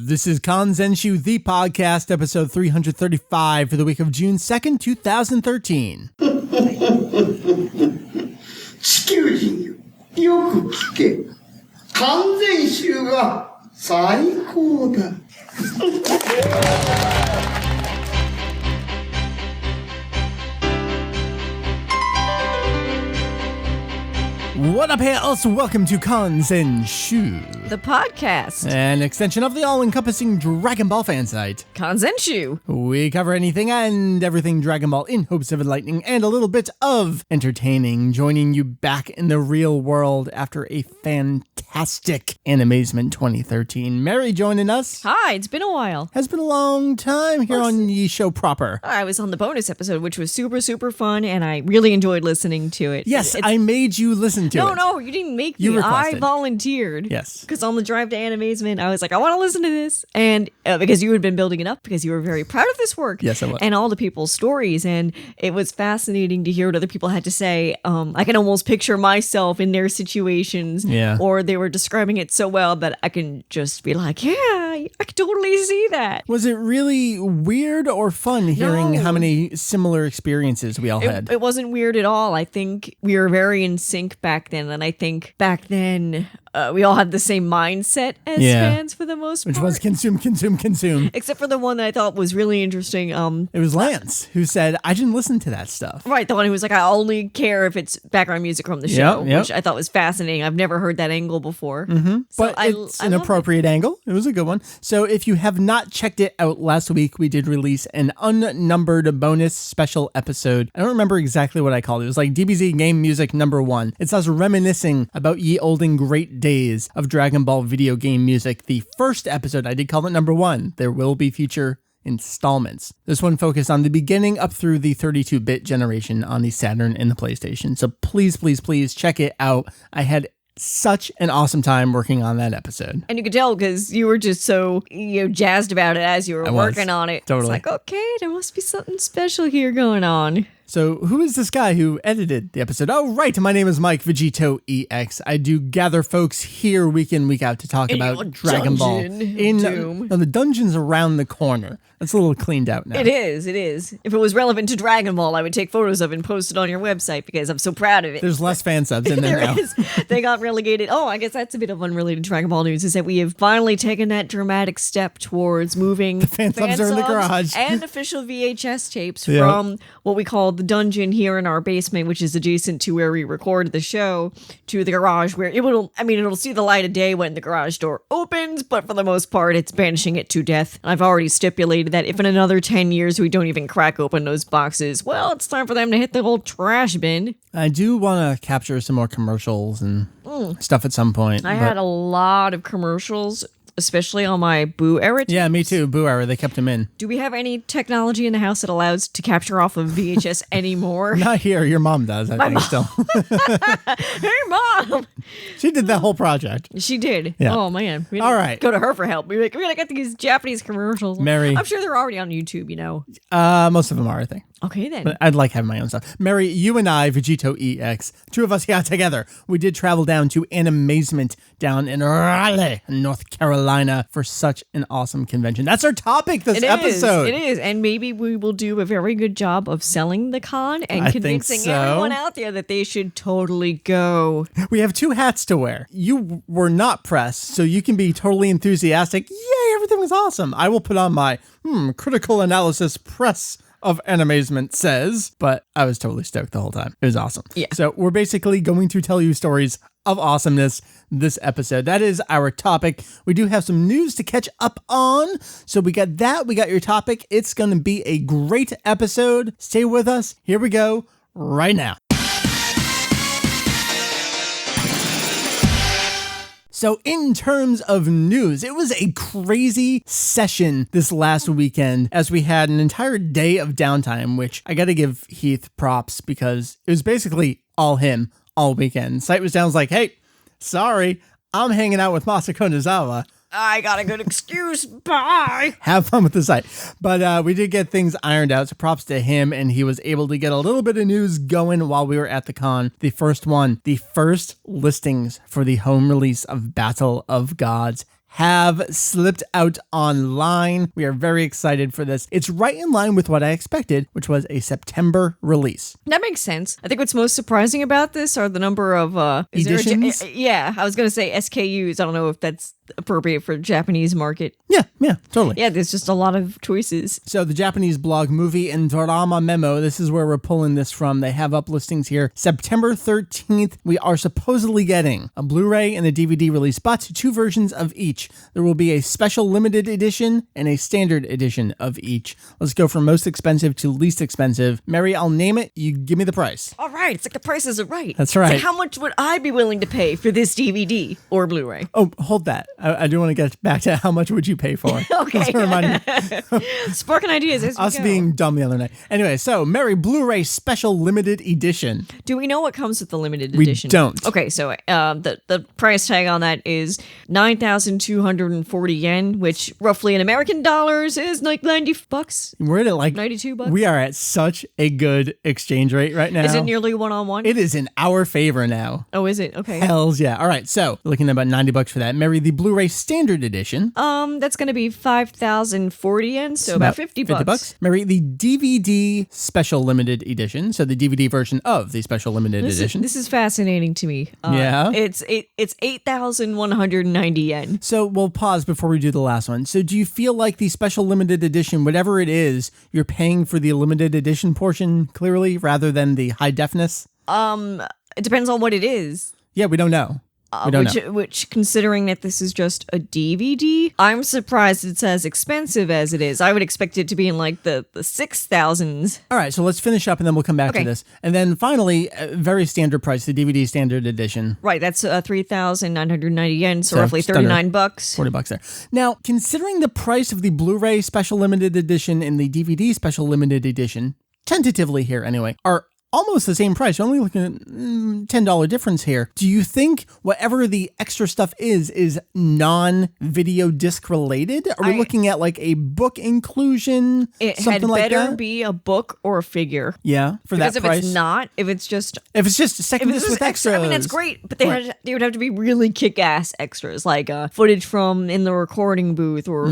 This is Kanzenshuu, the podcast, episode 335 for the week of June 2nd, 2013. 地球人よく聞け。完全集が最高だ。What up, else? Welcome to Kanzenshuu, the podcast, an extension of the all-encompassing Dragon Ball fan site. Kanzenshuu. We cover anything and everything Dragon Ball in hopes of enlightening and a little bit of entertaining, joining you back in the real world after a fantastic Animazement 2013. Meri joining us. Hi, it's been a while. Has been a long time here on the show proper. I was on the bonus episode, which was super fun, and I really enjoyed listening to it. Yes, I made you listen to it. No, you didn't make me. You requested. I volunteered. Yes. Because on the drive to Animazement, I was like, I want to listen to this. And because you had been building it up, because you were very proud of this work. Yes, I was. And all the people's stories. And it was fascinating to hear what other people had to say. I can almost picture myself in their situations. Yeah. Or they were describing it so well that I can just be like, yeah, I can totally see that. Was it really weird or fun hearing how many similar experiences we all had? It wasn't weird at all. I think we were very in sync back then, and I think back then we all had the same mindset as fans for the most part. Which was consume. Except for the one that I thought was really interesting. It was Lance who said, I didn't listen to that stuff. Right, the one who was like, I only care if it's background music from the show, Yep. which I thought was fascinating. I've never heard that angle before. Mm-hmm. So But it's an appropriate angle. It was a good one. So if you have not checked it out, last week we did release an unnumbered bonus special episode. I don't remember exactly what I called it. It was like DBZ Game Music number 1. It's us reminiscing about ye olden great days of Dragon Ball video game music. The first episode, I did call it number 1. There will be future installments. This one focused on the beginning up through the 32-bit generation on the Saturn and the PlayStation. So please check it out. I had such an awesome time working on that episode. And you could tell because you were just so jazzed about it as you were working on it. Totally. It's like, okay, there must be something special here going on. So who is this guy who edited the episode? Oh, right. My name is Mike, VegettoEX. I do gather folks here week in, week out to talk about Dragon Ball. The dungeon's around the corner. That's a little cleaned out now. It is. If it was relevant to Dragon Ball, I would take photos of it and post it on your website because I'm so proud of it. There's less fan subs in there now. Is. They got relegated. Oh, I guess that's a bit of unrelated Dragon Ball news, is that we have finally taken that dramatic step towards moving the fan subs are in the garage. And official VHS tapes from what we call the dungeon here in our basement, which is adjacent to where we record the show, to the garage where it'll see the light of day when the garage door opens, but for the most part, it's banishing it to death. I've already stipulated that if in another 10 years we don't even crack open those boxes, well, it's time for them to hit the whole trash bin. I do want to capture some more commercials and stuff at some point. I had a lot of commercials, especially on my Boo era. Yeah, me too. Boo era. They kept them in. Do we have any technology in the house that allows to capture off of VHS anymore? Not here. Your mom does, I think, still. Hey, Mom! She did that whole project. She did. Yeah. Oh, man. We all right. Go to her for help. We gotta get these Japanese commercials. Meri. I'm sure they're already on YouTube, Most of them are, I think. Okay, then. But I'd like having my own stuff. Meri, you and I, VegettoEX, two of us here together, we did travel down to Animazement down in Raleigh, North Carolina, for such an awesome convention. That's our topic this episode. It is. And maybe we will do a very good job of selling the con and convincing everyone out there that they should totally go. We have two hats to wear. You were not press, so you can be totally enthusiastic. Yay, everything was awesome. I will put on my critical analysis press of Animazement says, but I was totally stoked the whole time. It was awesome. Yeah. So we're basically going to tell you stories of awesomeness this episode. That is our topic. We do have some news to catch up on. So we got that. We got your topic. It's going to be a great episode. Stay with us. Here we go right now. So in terms of news, it was a crazy session this last weekend as we had an entire day of downtime, which I got to give Heath props because it was basically all him all weekend. Site was down, was like, hey, sorry, I'm hanging out with Masako Nozawa. I got a good excuse. Bye. Have fun with the site. But we did get things ironed out, so props to him, and he was able to get a little bit of news going while we were at the con. The first listings for the home release of Battle of Gods have slipped out online. We are very excited for this. It's right in line with what I expected, which was a September release. That makes sense. I think what's most surprising about this are the number of editions. Yeah, I was going to say SKUs. I don't know if that's appropriate for the Japanese market. Yeah, totally. Yeah, there's just a lot of choices. So the Japanese blog Movie and Drama Memo, this is where we're pulling this from. They have up listings here. September 13th, we are supposedly getting a Blu-ray and a DVD release, but 2 versions of each. There will be a special limited edition and a standard edition of each. Let's go from most expensive to least expensive. Meri, I'll name it. You give me the price. All right, it's like the prices are right. That's right. It's like, how much would I be willing to pay for this DVD or Blu-ray? Oh, hold that. I do want to get back to how much would you pay for. Okay. Remind me. Sparking ideas as we Us go. being dumb the other night. Anyway, so Meri Blu-ray special limited edition. Do we know what comes with the limited We edition? don't. Okay, so the price tag on that is 9,240 yen, which roughly in American dollars is like $90. We're at like $92. We are at such a good exchange rate right now. Is it nearly one-on-one? It is in our favor now. Oh, is it? Okay. Hells yeah. All right, so looking at about $90 for that. Meri, the Blu-ray standard edition. That's going to be 5,040 yen, so about $50. $50. Meri, the DVD special limited edition, so the DVD version of the special limited edition. This is fascinating to me. Yeah? It's 8,190 yen. So we'll pause before we do the last one. So do you feel like the special limited edition, whatever it is, you're paying for the limited edition portion clearly rather than the high defness? It depends on what it is. Yeah, we don't know. We don't know. Which, considering that this is just a DVD, I'm surprised it's as expensive as it is. I would expect it to be in like the 6,000s. All right, so let's finish up and then we'll come back to this. And then finally, very standard price, the DVD standard edition. Right, that's 3,990 yen, so roughly $39. $40 there. Now, considering the price of the Blu-ray special limited edition and the DVD special limited edition, tentatively here anyway, are almost the same price. You're only looking at $10 difference here. Do you think whatever the extra stuff is non-video disc related? Are we looking at like a book inclusion? It something had like better that? be a book or a figure. Yeah, for Because that if price. it's not, if it's just second disc with extras. I mean, that's great, but they would have to be really kick-ass extras, like footage from in the recording booth or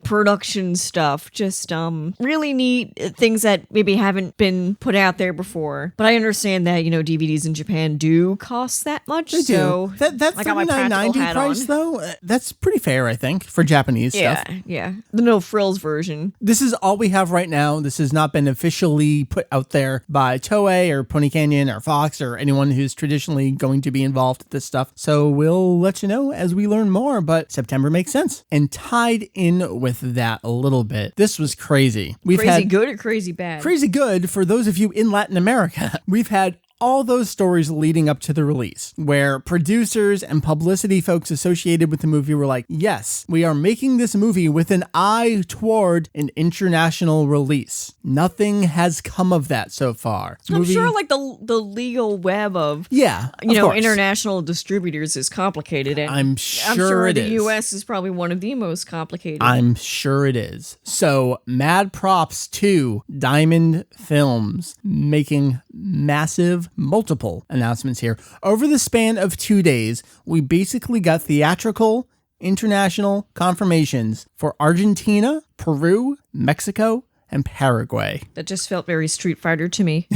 production stuff. Just really neat things that maybe haven't been put out there before. But I understand that, DVDs in Japan do cost that much. They so do. That I got my practical $39.90 hat price, on. though, that's pretty fair, I think, for Japanese stuff. Yeah. The no frills version. This is all we have right now. This has not been officially put out there by Toei or Pony Canyon or Fox or anyone who's traditionally going to be involved with this stuff. So we'll let you know as we learn more, but September makes sense. And tied in with that a little bit, this was crazy. Crazy good or crazy bad? Crazy good for those of you in Latin America. We've had all those stories leading up to the release, where producers and publicity folks associated with the movie were like, yes, we are making this movie with an eye toward an international release. Nothing has come of that so far. I'm sure like the legal web of course. international distributors is complicated, and I'm sure the it is. US is probably one of the most complicated. I'm sure it is. So mad props to Diamond Films making massive multiple announcements here. Over the span of 2 days, we basically got theatrical international confirmations for Argentina, Peru, Mexico, and Paraguay. That just felt very Street Fighter to me.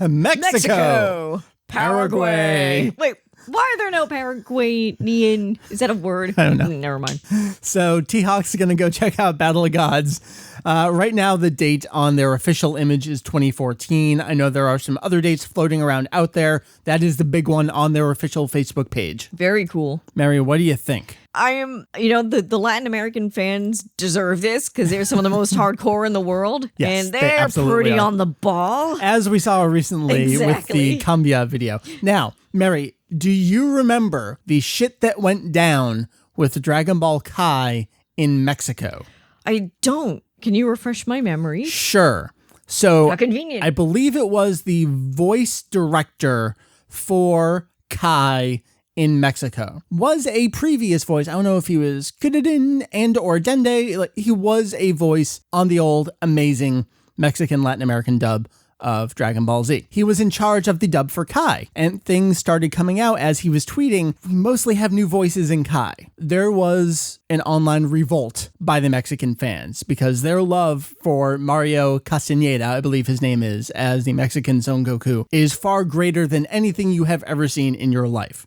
Mexico, Paraguay. Wait, why are there no Paraguayan? Is that a word? I don't know. Never mind. So T-Hawk's going to go check out Battle of Gods. Right now, the date on their official image is 2014. I know there are some other dates floating around out there. That is the big one on their official Facebook page. Very cool. Meri, what do you think? I am, the Latin American fans deserve this because they're some of the most hardcore in the world. Yes, and they they're absolutely pretty are. on the ball. As we saw recently with Exactly. the Cambia video. Now, Meri, do you remember the shit that went down with Dragon Ball Kai in Mexico? I don't. Can you refresh my memory? Sure. So How convenient. I believe it was the voice director for Kai in Mexico. Was a previous voice. I don't know if he was Kudadin and or Dende. Like, he was a voice on the old amazing Mexican Latin American dub of Dragon Ball Z. He was in charge of the dub for Kai, and things started coming out as he was tweeting, "We mostly have new voices in Kai." There was an online revolt by the Mexican fans because their love for Mario Castañeda, I believe his name is, as the Mexican Son Goku, is far greater than anything you have ever seen in your life.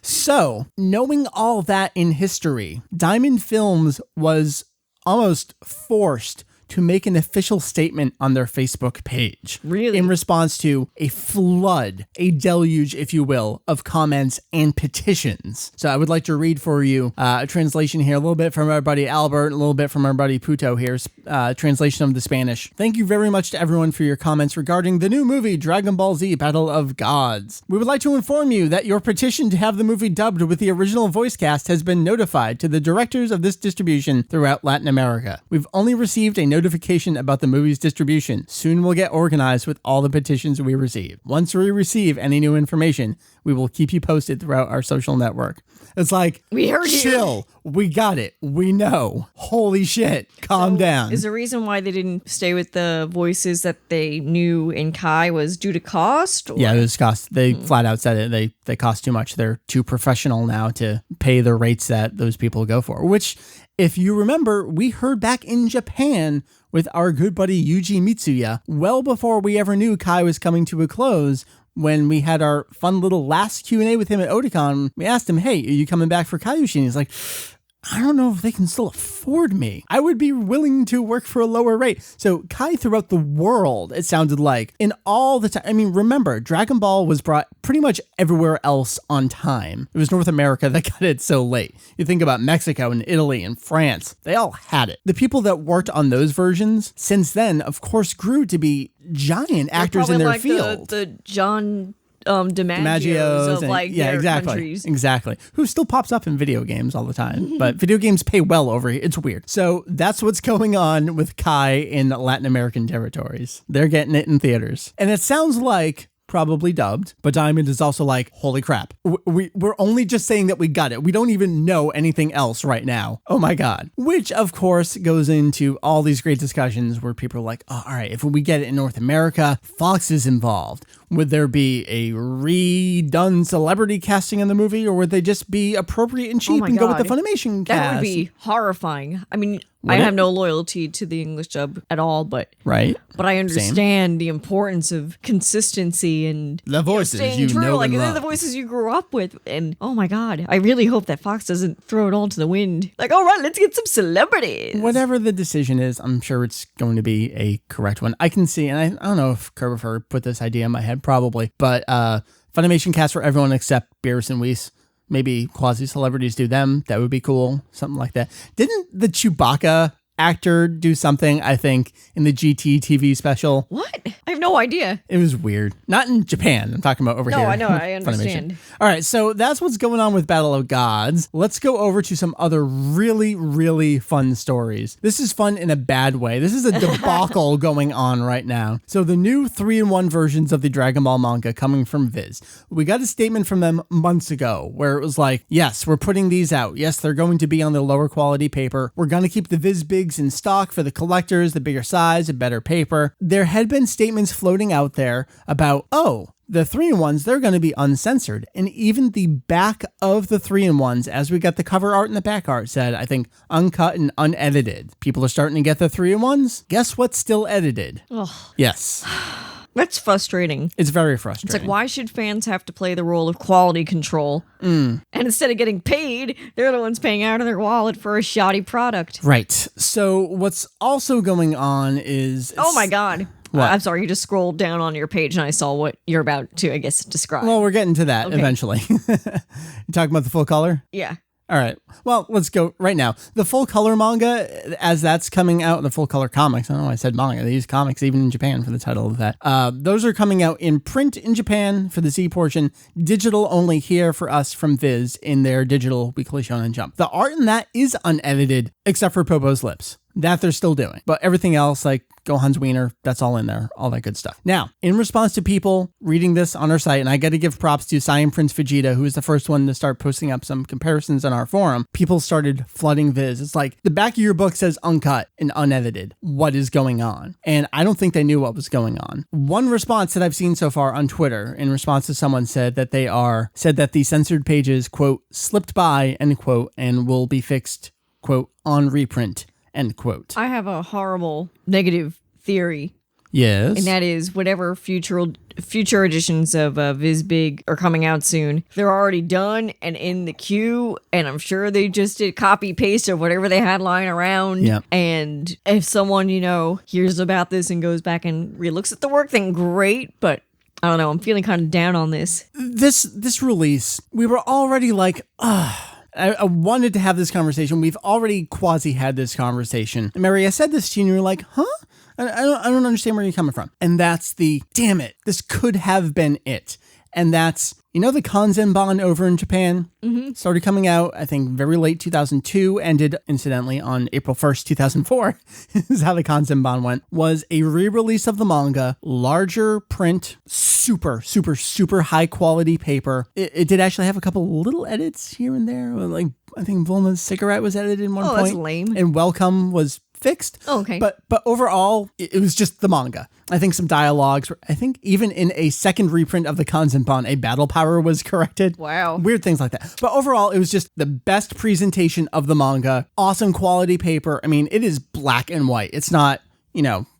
So, knowing all that in history, Diamond Films was almost forced to make an official statement on their Facebook page. Really? In response to a flood, a deluge, if you will, of comments and petitions. So I would like to read for you a translation here, a little bit from our buddy Albert, a little bit from our buddy Puto here, translation of the Spanish. "Thank you very much to everyone for your comments regarding the new movie Dragon Ball Z Battle of Gods. We would like to inform you that your petition to have the movie dubbed with the original voice cast has been notified to the directors of this distribution throughout Latin America. We've only received a notification about the movie's distribution. Soon we'll get organized with all the petitions we receive. Once we receive any new information, we will keep you posted throughout our social network." It's like, we heard you. Chill. We got it. We know. Holy shit. Calm down. Is the reason why they didn't stay with the voices that they knew in Kai was due to cost? Or? Yeah, it was cost. They flat out said it. They cost too much. They're too professional now to pay the rates that those people go for, which, if you remember, we heard back in Japan with our good buddy Yuji Mitsuya well before we ever knew Kai was coming to a close. When we had our fun little last Q&A with him at Otakon, we asked him, "Hey, are you coming back for Kaiushi?" And he's like, "I don't know if they can still afford me. I would be willing to work for a lower rate." So Kai throughout the world, it sounded like, in all the time. I mean, remember, Dragon Ball was brought pretty much everywhere else on time. It was North America that got it so late. You think about Mexico and Italy and France. They all had it. The people that worked on those versions since then, of course, grew to be giant actors in their like field. The John DiMaggios of like their exactly, countries. Exactly. Who still pops up in video games all the time. But video games pay well over here. It's weird. So that's what's going on with Kai in Latin American territories. They're getting it in theaters. And it sounds like probably dubbed, but Diamond is also like, holy crap. We're only just saying that we got it. We don't even know anything else right now. Oh my God. Which, of course, goes into all these great discussions where people are like, oh, all right, if we get it in North America, Fox is involved. Would there be a redone celebrity casting in the movie, or would they just be appropriate and cheap and go with the Funimation cast? That would be horrifying. I mean, I have no loyalty to the English dub at all, but right. But I understand the importance of consistency and the voices staying you true. know Like and they're love. the voices you grew up with, and oh my God, I really hope that Fox doesn't throw it all to the wind. Like, all right, let's get some celebrities. Whatever the decision is, I'm sure it's going to be a correct one. I can see, and I don't know if Kerber put this idea in my head, probably, but Funimation cast for everyone except Beerus and Weiss. Maybe quasi-celebrities do them. That would be cool. Something like that. Didn't the Chewbacca actor do something, I think, in the GT TV special? What? I have no idea. It was weird. Not in Japan. I'm talking about over here. No, I know. I understand. All right, so that's what's going on with Battle of Gods. Let's go over to some other really, really fun stories. This is fun in a bad way. This is a debacle going on right now. So the new 3-in-1 versions of the Dragon Ball manga coming from Viz. We got a statement from them months ago where it was like, yes, we're putting these out. Yes, they're going to be on the lower quality paper. We're going to keep the Viz Bigs in stock for the collectors, the bigger size, the better paper. There had been statements floating out there about, oh, the 3-in-1s, they're going to be uncensored. And even the back of the 3-in-1s, as we got the cover art and the back art, said, I think, uncut and unedited. People are starting to get the 3-in-1s. Guess what's still edited? Ugh. Yes. That's frustrating. It's very frustrating. It's like, why should fans have to play the role of quality control? And instead of getting paid, they're the ones paying out of their wallet for a shoddy product. Right. So what's also going on is... Oh my God. What? I'm sorry, you just scrolled down on your page and I saw what you're about to, I guess, describe. Well, we're getting to that eventually. You talking about the full color? Yeah. All right. Well, let's go right now. The full color manga, as that's coming out, the full color comics. I don't know why I said manga. They use comics even in Japan for the title of that. Those are coming out in print in Japan for the Z portion, digital only here for us from Viz in their digital weekly Shonen Jump. The art in that is unedited, except for Popo's lips. That they're still doing. But everything else, like Gohan's Wiener, that's all in there, all that good stuff. Now, in response to people reading this on our site, and I got to give props to Saiyan Prince Vegeta, who was the first one to start posting up some comparisons on our forum, people started flooding Viz. It's like, the back of your book says uncut and unedited. What is going on? And I don't think they knew what was going on. One response that I've seen so far on Twitter, in response to someone said that the censored pages, quote, slipped by, end quote, and will be fixed, quote, on reprint, end quote. I have a horrible negative theory. Yes. And that is whatever future editions of VizBig are coming out soon, they're already done and in the queue, and I'm sure they just did copy paste of whatever they had lying around. Yep. And if someone, hears about this and goes back and relooks at the work, then great, but I don't know, I'm feeling kind of down on this. This release, we were already like, I wanted to have this conversation. We've already quasi had this conversation. And Meri, I said this to you and you were like, huh? I don't understand where you're coming from. And that's damn it, this could have been it. And that's, the Kanzenshuu over in Japan started coming out, I think, very late 2002, ended, incidentally, on April 1st, 2004, is how the Kanzenshuu went, was a re-release of the manga, larger print, super, super, super high quality paper. It did actually have a couple little edits here and there, like, I think Bulma's cigarette was edited in one point. Oh, that's lame. And Welcome was fixed. Oh, okay. But overall, it was just the manga. I think some dialogues, I think even in a second reprint of the Kanzenshuu, a battle power was corrected. Wow. Weird things like that. But overall, it was just the best presentation of the manga. Awesome quality paper. I mean, it is black and white. It's not,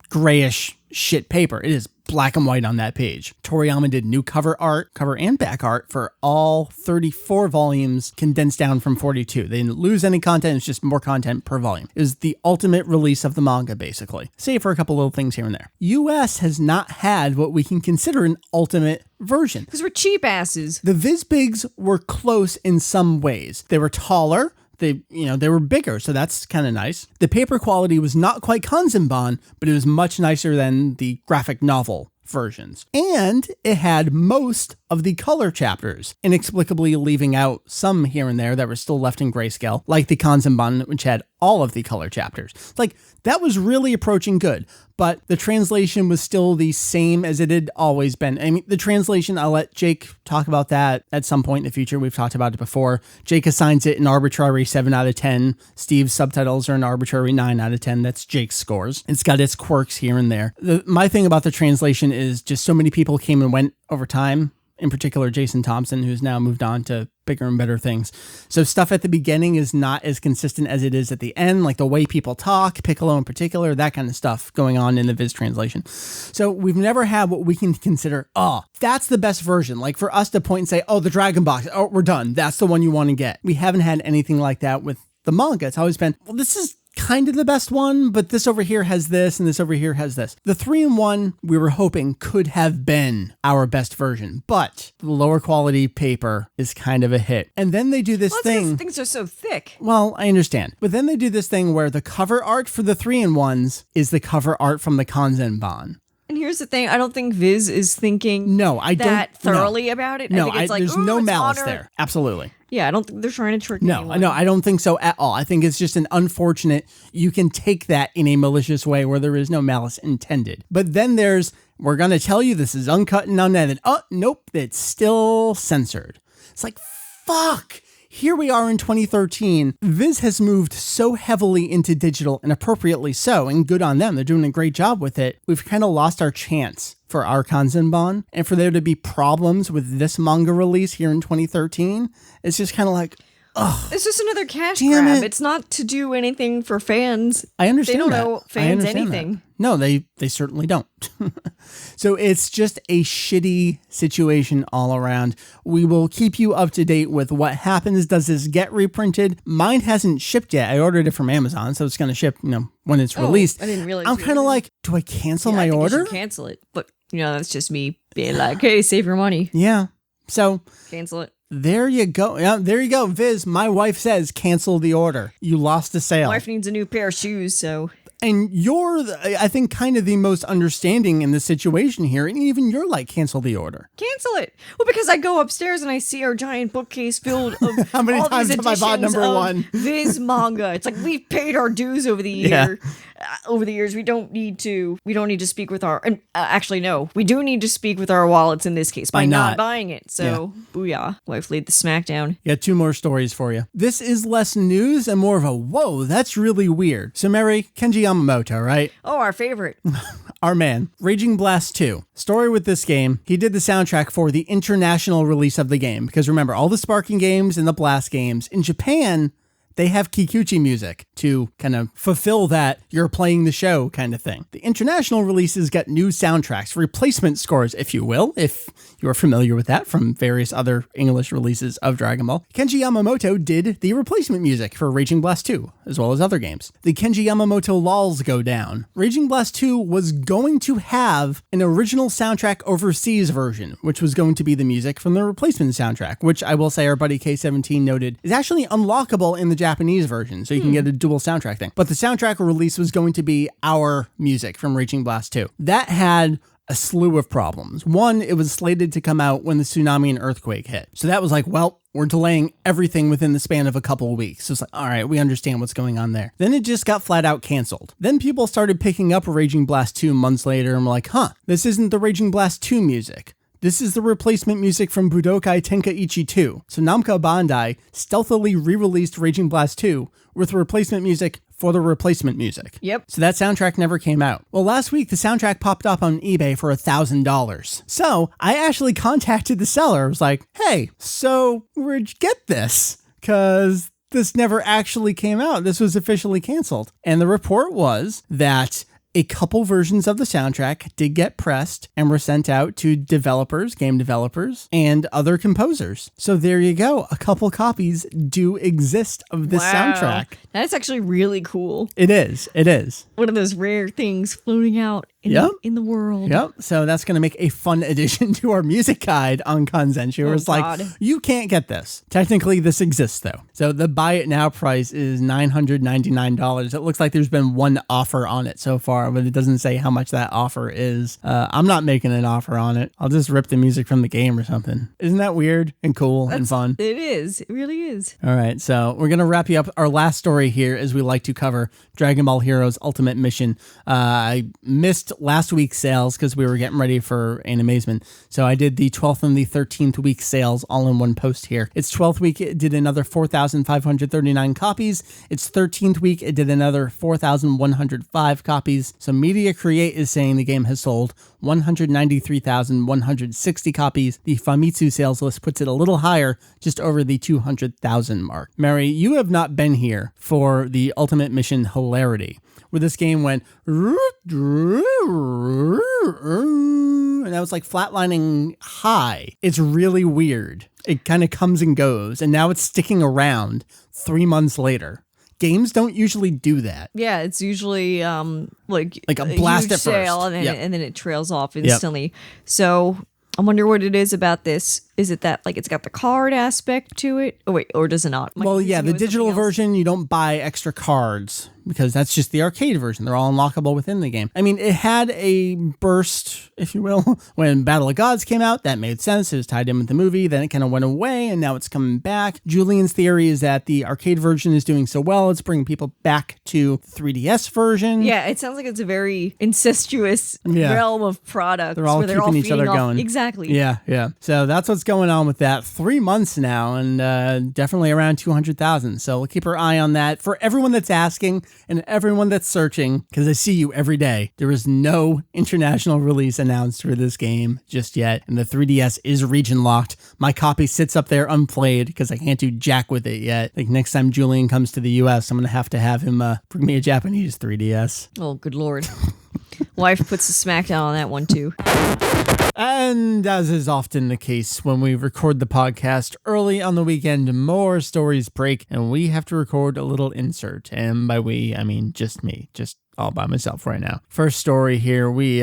grayish shit paper. It is black and white on that page. Toriyama did new cover and back art for all 34 volumes condensed down from 42. They didn't lose any content. It's just more content per volume. It was the ultimate release of the manga, basically. Save for a couple little things here and there. US has not had what we can consider an ultimate version. Because we're cheap asses. The VizBigs were close in some ways. They were taller. They were bigger, so that's kind of nice. The paper quality was not quite Kanzenshuu, but it was much nicer than the graphic novel versions. And it had most of the color chapters, inexplicably leaving out some here and there that were still left in grayscale, like the Kanzenshuu, which had all of the color chapters. Like, that was really approaching good, but the translation was still the same as it had always been. I mean, the translation, I'll let Jake talk about that at some point in the future. We've talked about it before. Jake assigns it an arbitrary 7 out of 10. Steve's subtitles are an arbitrary 9 out of 10. That's Jake's scores. It's got its quirks here and there. My thing about the translation is just so many people came and went over time. In particular, Jason Thompson, who's now moved on to bigger and better things. So stuff at the beginning is not as consistent as it is at the end, like the way people talk, Piccolo in particular, that kind of stuff going on in the Viz translation. So we've never had what we can consider, that's the best version. Like for us to point and say, the Dragon Box, we're done. That's the one you want to get. We haven't had anything like that with the manga. It's always been, this is kind of the best one, but this over here has this and this over here has this. The 3-in-1 we were hoping could have been our best version, but the lower quality paper is kind of a hit. And then they do this thing. Things are so thick. Well, I understand. But then they do this thing where the cover art for the 3-in-1s is the cover art from the Kanzenshuu. And here's the thing, I don't think Viz is thinking that thoroughly about it. No, I think it's like, there's no malice honor. there. Absolutely. Yeah, I don't think they're trying to trick anyone. No, I don't think so at all. I think it's just an unfortunate, you can take that in a malicious way where there is no malice intended. But then we're going to tell you this is uncut and unedited. Oh, nope, it's still censored. It's like, fuck. Here we are in 2013. Viz has moved so heavily into digital, and appropriately so, and good on them. They're doing a great job with it. We've kind of lost our chance for our Kanzenshuu, and for there to be problems with this manga release here in 2013, it's just kind of like, it's just another cash grab. It's not to do anything for fans. I understand. They don't owe fans anything. That. No, they certainly don't. So it's just a shitty situation all around. We will keep you up to date with what happens. Does this get reprinted? Mine hasn't shipped yet. I ordered it from Amazon, so it's going to ship, when it's released. I didn't realize. I'm kind of like, do I cancel my order? You should cancel it, but that's just me being like, hey, save your money. Yeah. So cancel it. There you go. Yeah, there you go. Viz, my wife says cancel the order. You lost the sale. My wife needs a new pair of shoes, so And you're, I think, kind of the most understanding in the situation here. And even you're like, cancel the order. Cancel it. Well, because I go upstairs and I see our giant bookcase filled of How many all times these have I bought editions number of one? Viz manga. It's like we've paid our dues over the year. Yeah. Over the years, we don't need to speak with our, actually, no, we do need to speak with our wallets in this case by not buying it. So, booyah. Wife laid the smack down. Yeah, 2 more stories for you. This is less news and more of a, whoa, that's really weird. So, Meri, Kenji Yamamoto, right? Oh, our favorite. Our man. Raging Blast 2. Story with this game, he did the soundtrack for the international release of the game. Because remember, all the Sparking games and the Blast games, in Japan, they have Kikuchi music to kind of fulfill that you're playing the show kind of thing. The international releases get new soundtracks, replacement scores, if you will, if you're familiar with that from various other English releases of Dragon Ball. Kenji Yamamoto did the replacement music for Raging Blast 2, as well as other games. The Kenji Yamamoto lols go down. Raging Blast 2 was going to have an original soundtrack overseas version, which was going to be the music from the replacement soundtrack, which I will say our buddy K17 noted is actually unlockable in the Japanese version, so you can get a dual soundtrack thing. But the soundtrack release was going to be our music from Raging Blast 2. That had a slew of problems. One, it was slated to come out when the tsunami and earthquake hit. So that was like, well, we're delaying everything within the span of a couple of weeks. So it's like, all right, we understand what's going on there. Then it just got flat out canceled. Then people started picking up Raging Blast 2 months later and were like, this isn't the Raging Blast 2 music. This is the replacement music from Budokai Tenkaichi 2. So Namco Bandai stealthily re-released Raging Blast 2 with replacement music for the replacement music. Yep. So that soundtrack never came out. Well, last week, the soundtrack popped up on eBay for $1,000. So I actually contacted the seller. I was like, hey, so where'd you get this? Because this never actually came out. This was officially canceled. And the report was that a couple versions of the soundtrack did get pressed and were sent out to developers, game developers, and other composers. So there you go. A couple copies do exist of this soundtrack. That's actually really cool. It is. It is. One of those rare things floating out in the world. Yep. So that's going to make a fun addition to our music guide on Kanzenshuu. It's like, you can't get this. Technically, this exists, though. So the buy it now price is $999. It looks like there's been one offer on it so far, but it doesn't say how much that offer is. I'm not making an offer on it. I'll just rip the music from the game or something. Isn't that weird and cool and fun? It is. It really is. All right. So we're going to wrap you up our last story here as we like to cover Dragon Ball Heroes Ultimate Mission. I missed last week's sales because we were getting ready for Animazement. So I did the 12th and the 13th week sales all in one post here. Its 12th week, it did another 4,539 copies. Its 13th week, it did another 4,105 copies. So Media Create is saying the game has sold 193,160 copies. The Famitsu sales list puts it a little higher, just over the 200,000 mark. Meri, you have not been here for the Ultimate Mission hilarity, where this game went and that was like flatlining high. It's really weird. It kind of comes and goes, and now it's sticking around 3 months later. Games don't usually do that. Yeah, it's usually like a blast huge at sale first. and then it trails off instantly. So I wonder what it is about this. Is it that like it's got the card aspect to it? Oh wait, or does it not? Well, yeah, the digital version, you don't buy extra cards because that's just the arcade version. They're all unlockable within the game. I mean, it had a burst, if you will, when Battle of Gods came out. That made sense. It was tied in with the movie. Then it kind of went away, and now it's coming back. Julian's theory is that the arcade version is doing so well, it's bringing people back to 3DS version. Yeah, it sounds like it's a very incestuous realm of products. They're all keeping each other going. Exactly. Yeah. So that's what's going on with that. 3 months now, and definitely around 200,000. So we'll keep our eye on that. For everyone that's asking and everyone that's searching, because I see you every day, there is no international release announced for this game just yet, and the 3DS is region locked. My copy sits up there unplayed because I can't do jack with it yet. Like next time Julian comes to the US, I'm going to have him bring me a Japanese 3DS. Oh, good Lord. Wife puts a smackdown on that one too. And as is often the case when we record the podcast early on the weekend, more stories break and we have to record a little insert. And by we, I mean just me, just all by myself right now. First story here, we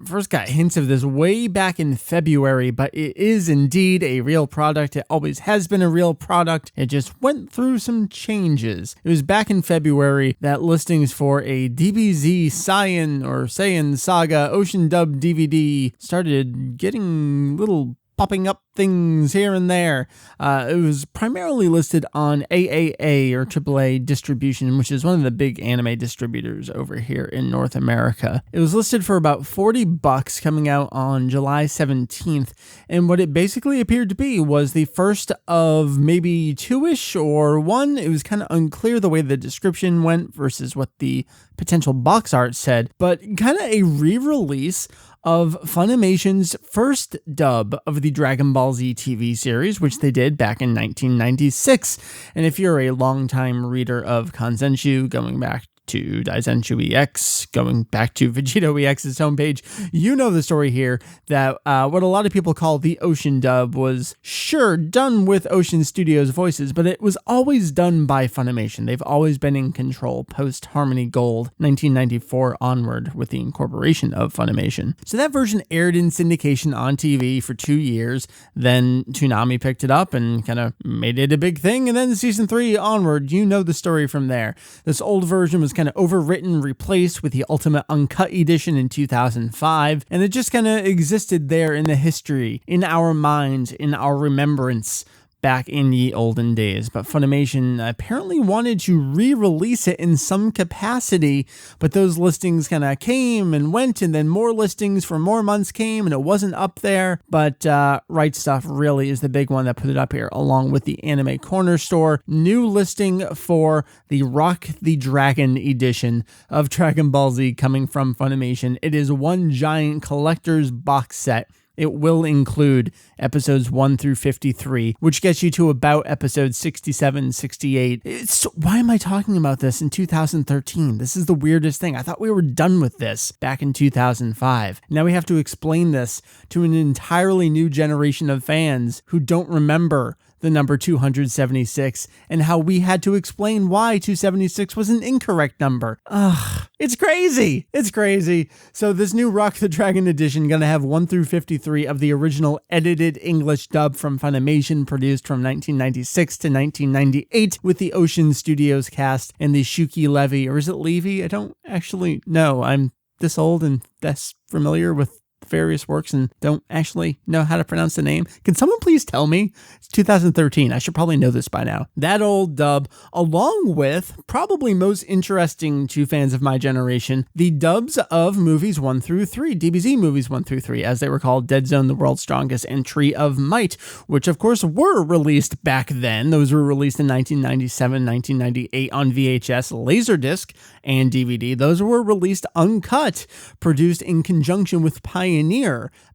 first got hints of this way back in February, but it is indeed a real product. It always has been a real product. It just went through some changes. It was back in February that listings for a DBZ Saiyan Saga Ocean Dub DVD started getting little popping up things here and there. It was primarily listed on AAA or AAA distribution, which is one of the big anime distributors over here in North America. It was listed for about $40 coming out on July 17th. And what it basically appeared to be was the first of maybe two-ish or one. It was kind of unclear the way the description went versus what the potential box art said, but kind of a re-release of Funimation's first dub of the Dragon Ball Z TV series, which they did back in 1996. And if you're a longtime reader of Kanzenshuu, going back to DaizenshууEX, going back to VegettoEX's homepage, you know the story here that what a lot of people call the Ocean dub was sure done with Ocean Studios voices, but it was always done by Funimation. They've always been in control post Harmony Gold 1994 onward with the incorporation of Funimation. So that version aired in syndication on TV for 2 years. Then Toonami picked it up and kind of made it a big thing. And then season 3 onward, you know the story from there. This old version was kind of overwritten, replaced with the Ultimate Uncut Edition in 2005, and it just kind of existed there in the history, in our minds, in our remembrance, back in ye olden days. But Funimation apparently wanted to re-release it in some capacity, but those listings kind of came and went, and then more listings for more months came, and it wasn't up there. But Right Stuff really is the big one that put it up here, along with the Anime Corner Store. New listing for the Rock the Dragon edition of Dragon Ball Z coming from Funimation. It is one giant collector's box set. It will include episodes 1 through 53, which gets you to about episode 67, 68. Why am I talking about this in 2013? This is the weirdest thing. I thought we were done with this back in 2005. Now we have to explain this to an entirely new generation of fans who don't remember the number 276 and how we had to explain why 276 was an incorrect number. Ugh, it's crazy. It's crazy. So this new Rock the Dragon edition gonna have 1 through 53 of the original edited English dub from Funimation, produced from 1996 to 1998 with the Ocean Studios cast and the Shuki Levy, or is it Levy? I don't actually know. I'm this old and this familiar with various works and don't actually know how to pronounce the name. Can someone please tell me? It's 2013. I should probably know this by now. That old dub, along with, probably most interesting to fans of my generation, the dubs of movies 1 through 3, DBZ movies 1 through 3, as they were called, Dead Zone, The World's Strongest, and Tree of Might, which of course were released back then. Those were released in 1997, 1998 on VHS, Laserdisc, and DVD. Those were released uncut, produced in conjunction with Pioneer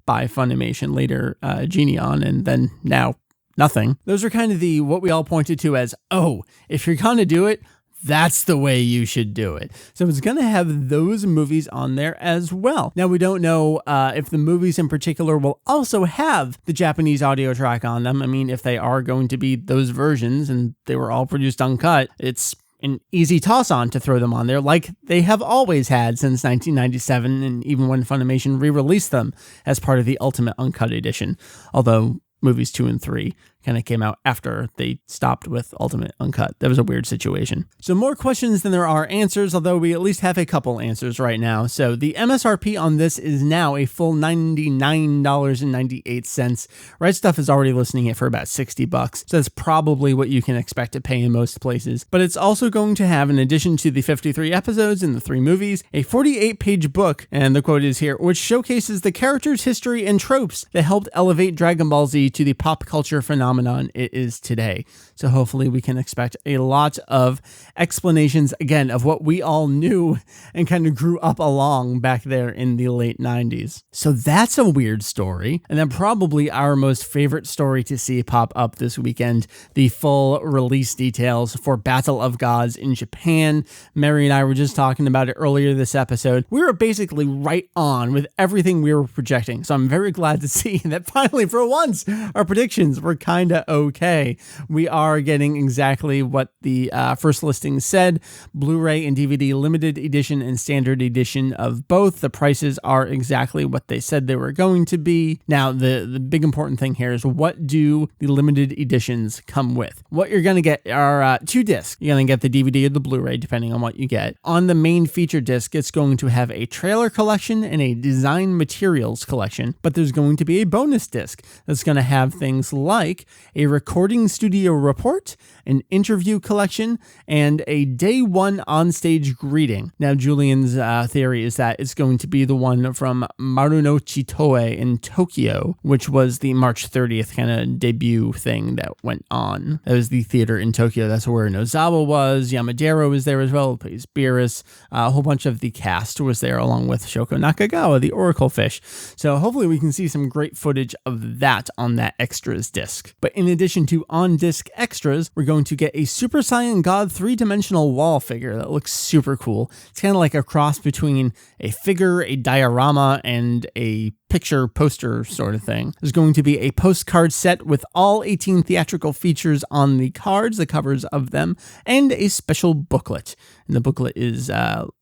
by Funimation, later Geneon, and then now nothing. Those are kind of the what we all pointed to as, oh, if you're gonna do it, that's the way you should do it. So it's going to have those movies on there as well. Now, we don't know if the movies in particular will also have the Japanese audio track on them. I mean, if they are going to be those versions and they were all produced uncut, it's an easy toss-on to throw them on there, like they have always had since 1997, and even when Funimation re-released them as part of the Ultimate Uncut Edition. Although movies 2 and 3 kind of came out after they stopped with Ultimate Uncut. That was a weird situation. So more questions than there are answers, although we at least have a couple answers right now. So the MSRP on this is now a full $99.98. Right Stuff is already listing it for about $60. So that's probably what you can expect to pay in most places. But it's also going to have, in addition to the 53 episodes and the 3 movies, a 48-page book, and the quote is here, which showcases the characters, history, and tropes that helped elevate Dragon Ball Z to the pop culture phenomenon it is today. So hopefully we can expect a lot of explanations, again, of what we all knew and kind of grew up along back there in the late 90s. So that's a weird story. And then probably our most favorite story to see pop up this weekend, the full release details for Battle of Gods in Japan. Meri and I were just talking about it earlier this episode. We were basically right on with everything we were projecting. So I'm very glad to see that finally, for once, our predictions were kind kind of okay. We are getting exactly what the first listing said. Blu-ray and DVD limited edition and standard edition of both. The prices are exactly what they said they were going to be. Now, the big important thing here is, what do the limited editions come with? What you're going to get are 2 discs. You're going to get the DVD or the Blu-ray, depending on what you get. On the main feature disc, it's going to have a trailer collection and a design materials collection, but there's going to be a bonus disc that's going to have things like a recording studio report, an interview collection, and a day one onstage greeting. Now, Julian's theory is that it's going to be the one from Marunouchi Toei in Tokyo, which was the March 30th kind of debut thing that went on. That was the theater in Tokyo. That's where Nozawa was. Yamadera was there as well, plays Beerus. A whole bunch of the cast was there, along with Shoko Nakagawa, the Oracle Fish. So hopefully we can see some great footage of that on that extras disc. But in addition to on-disc extras, we're going to get a Super Saiyan God 3-dimensional wall figure that looks super cool. It's kind of like a cross between a figure, a diorama, and a picture poster sort of thing. There's going to be a postcard set with all 18 theatrical features on the cards, the covers of them, and a special booklet. And the booklet is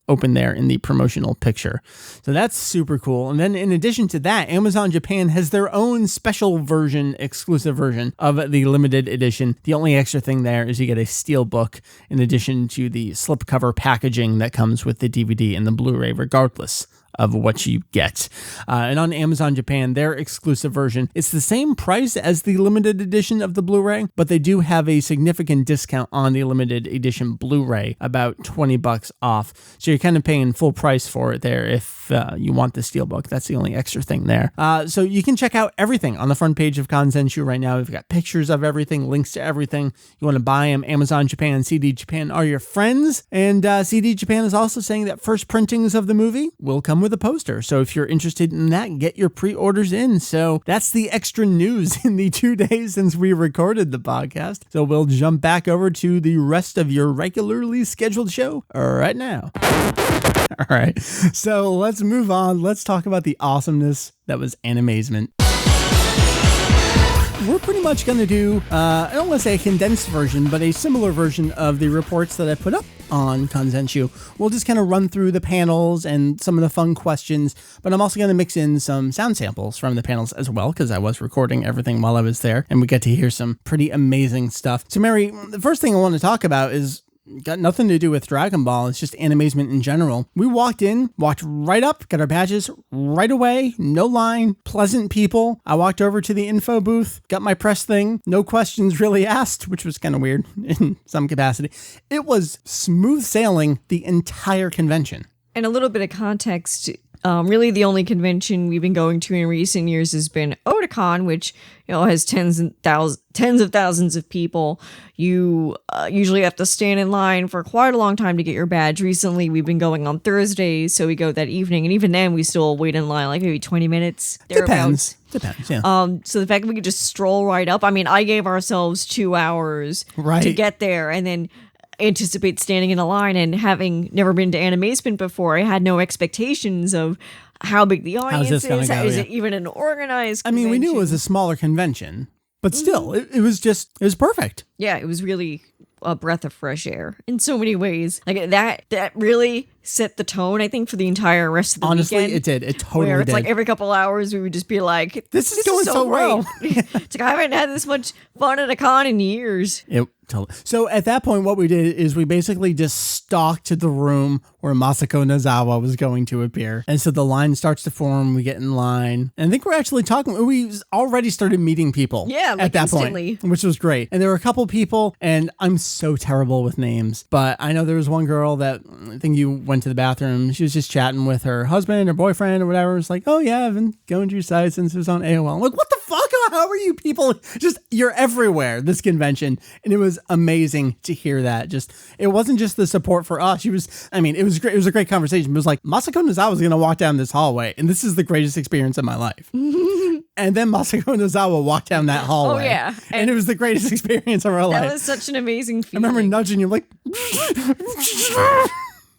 open there in the promotional picture. So that's super cool. And then in addition to that, Amazon Japan has their own special version, exclusive version of the limited edition. The only extra thing there is you get a steel book in addition to the slipcover packaging that comes with the DVD and the Blu-ray, regardless of what you get. And on Amazon Japan, their exclusive version, it's the same price as the limited edition of the Blu-ray, but they do have a significant discount on the limited edition Blu-ray, about $20 off. So you're kind of paying full price for it there if you want the steelbook. That's the only extra thing there. So you can check out everything on the front page of Kanzenshuu right now. We've got pictures of everything, links to everything. You want to buy them, Amazon Japan and CD Japan are your friends. And CD Japan is also saying that first printings of the movie will come with a poster. So if you're interested in that, get your pre-orders in. So that's the extra news in the 2 days since we recorded the podcast. So we'll jump back over to the rest of your regularly scheduled show right now. All right. So let's move on. Let's talk about the awesomeness that was Animazement. We're pretty much going to do, I don't want to say a condensed version, but a similar version of the reports that I put up on Kanzenshuu. We'll just kind of run through the panels and some of the fun questions, but I'm also going to mix in some sound samples from the panels as well, because I was recording everything while I was there, and we get to hear some pretty amazing stuff. So Meri, the first thing I want to talk about is got nothing to do with Dragon Ball. It's just Animazement in general. We walked in, walked right up, got our badges right away, no line, pleasant people. I walked over to the info booth, got my press thing, no questions really asked, which was kind of weird in some capacity. It was smooth sailing the entire convention. And a little bit of context, really the only convention we've been going to in recent years has been Otakon, which, you know, has tens of thousands of people. You usually have to stand in line for quite a long time to get your badge. Recently, we've been going on Thursdays, so we go that evening, and even then, we still wait in line like maybe 20 minutes. Depends, yeah. So the fact that we could just stroll right up, I mean, I gave ourselves 2 hours to get there, and then anticipate standing in a line, and having never been to Animazement before, I had no expectations of how big the audience is. Is it even an organized convention? I mean, we knew it was a smaller convention, but still, it was perfect. Yeah, it was really a breath of fresh air in so many ways. Like that really set the tone, I think, for the entire rest of the weekend. Honestly, it did. It totally did. Where it's like every couple hours we would just be like, this is going so well. It's like, I haven't had this much fun at a con in years. So at that point, what we did is we basically just stalked to the room where Masako Nozawa was going to appear. And so the line starts to form. We get in line. And I think we're actually talking. We already started meeting people at that point, which was great. And there were a couple people, and I'm so terrible with names, but I know there was one girl that I think you went to the bathroom. She was just chatting with her husband or boyfriend or whatever. It's like, oh yeah, I've been going to your site since it was on AOL. I'm like, what the fuck? How are you people? You're everywhere this convention. And it was amazing to hear that. It wasn't just the support for us. It was great. It was a great conversation. It was like, Masako Nozawa was going to walk down this hallway, and this is the greatest experience of my life. And then Masako Nozawa walked down that hallway. Oh, yeah. And it was the greatest experience of our life. That was such an amazing feeling. I remember nudging you like...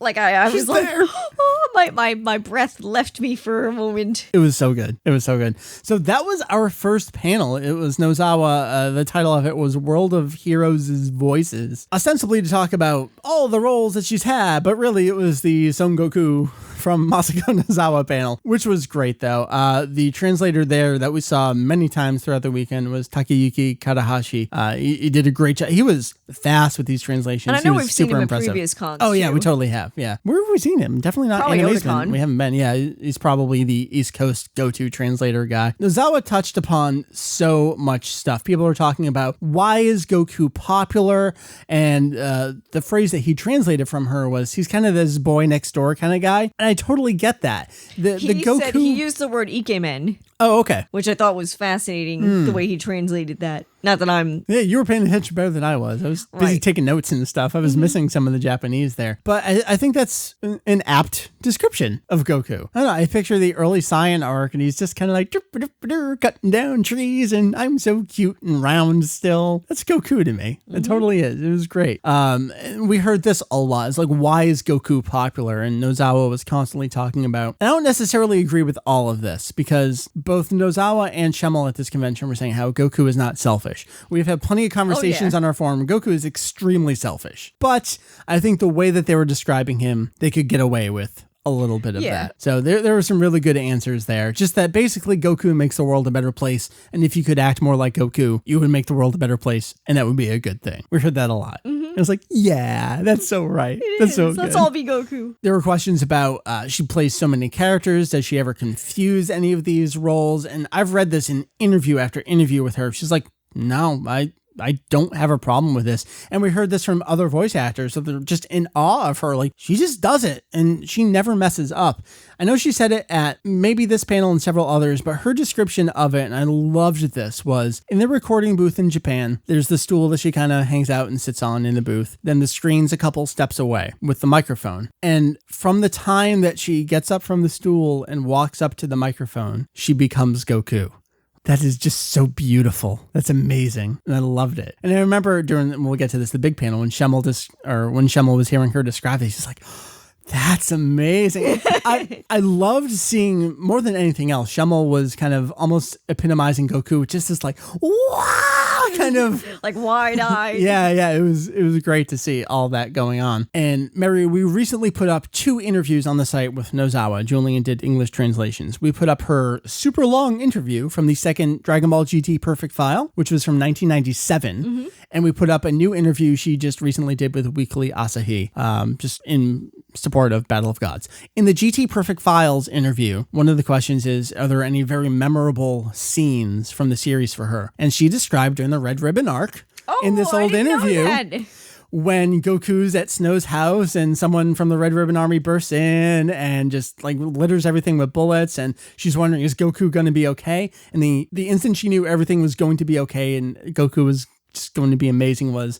Like I was like, oh, my breath left me for a moment. It was so good. It was so good. So that was our first panel. It was Nozawa. The title of it was World of Heroes' Voices, ostensibly to talk about all the roles that she's had, but really it was the Son Goku from Masako Nozawa panel, which was great though. The translator there that we saw many times throughout the weekend was Takeyuki Karahashi. He did a great job. He was fast with these translations. And I know we've seen him in previous cons. Oh yeah, too. we totally have. Yeah. Where have we seen him? Definitely not Probably Animazement. Otakon. We haven't been. Yeah, he's probably the East Coast go-to translator guy. Nozawa touched upon so much stuff. People are talking about why is Goku popular, and the phrase that he translated from her was he's kind of this boy next door kind of guy, and I totally get that. The Goku said he used the word ikemen. Oh, okay. Which I thought was fascinating, the way he translated that. Not that I'm... Yeah, you were paying attention better than I was. I was busy taking notes and stuff. I was missing some of the Japanese there. But I think that's an apt description of Goku. I don't know. I picture the early Saiyan arc, and he's just kind of like cutting down trees, and I'm so cute and round still. That's Goku to me. It totally is. It was great. We heard this a lot. It's like, why is Goku popular? And Nozawa was constantly talking about... I don't necessarily agree with all of this, because both Nozawa and Schemmel at this convention were saying how Goku is not selfish. We've had plenty of conversations on our forum. Goku is extremely selfish, but I think the way that they were describing him, they could get away with a little bit of that. So there were some really good answers there. Just that basically Goku makes the world a better place, and if you could act more like Goku, you would make the world a better place, and that would be a good thing. We heard that a lot. I was like, yeah, that's so right. That's so good. Let's all be Goku. There were questions about she plays so many characters. Does she ever confuse any of these roles? And I've read this in interview after interview with her. She's like, no, I don't have a problem with this. And we heard this from other voice actors, so they're just in awe of her. Like, she just does it, and she never messes up. I know she said it at maybe this panel and several others, but her description of it, and I loved this, was in the recording booth in Japan, there's the stool that she kind of hangs out and sits on in the booth. Then the screen's a couple steps away with the microphone. And from the time that she gets up from the stool and walks up to the microphone, she becomes Goku. That is just so beautiful. That's amazing. And I loved it. And I remember we'll get to this, the big panel, when Schemmel was hearing her describe it, she's like, that's amazing. I loved seeing, more than anything else, Schemmel was kind of almost epitomizing Goku with just this like, wow, kind of like wide-eyed. Yeah. It was great to see all that going on. And Meri, we recently put up 2 interviews on the site with Nozawa. Julian did English translations. We put up her super long interview from the second Dragon Ball GT Perfect File, which was from 1997. And we put up a new interview she just recently did with Weekly Asahi, just in support of Battle of Gods. In the GT Perfect Files interview, one of the questions is, are there any very memorable scenes from the series for her? And she described during the Red Ribbon arc in this old interview when Goku's at Snow's house and someone from the Red Ribbon Army bursts in and just like litters everything with bullets, and she's wondering, is Goku going to be okay? And the instant she knew everything was going to be okay and Goku was just going to be amazing was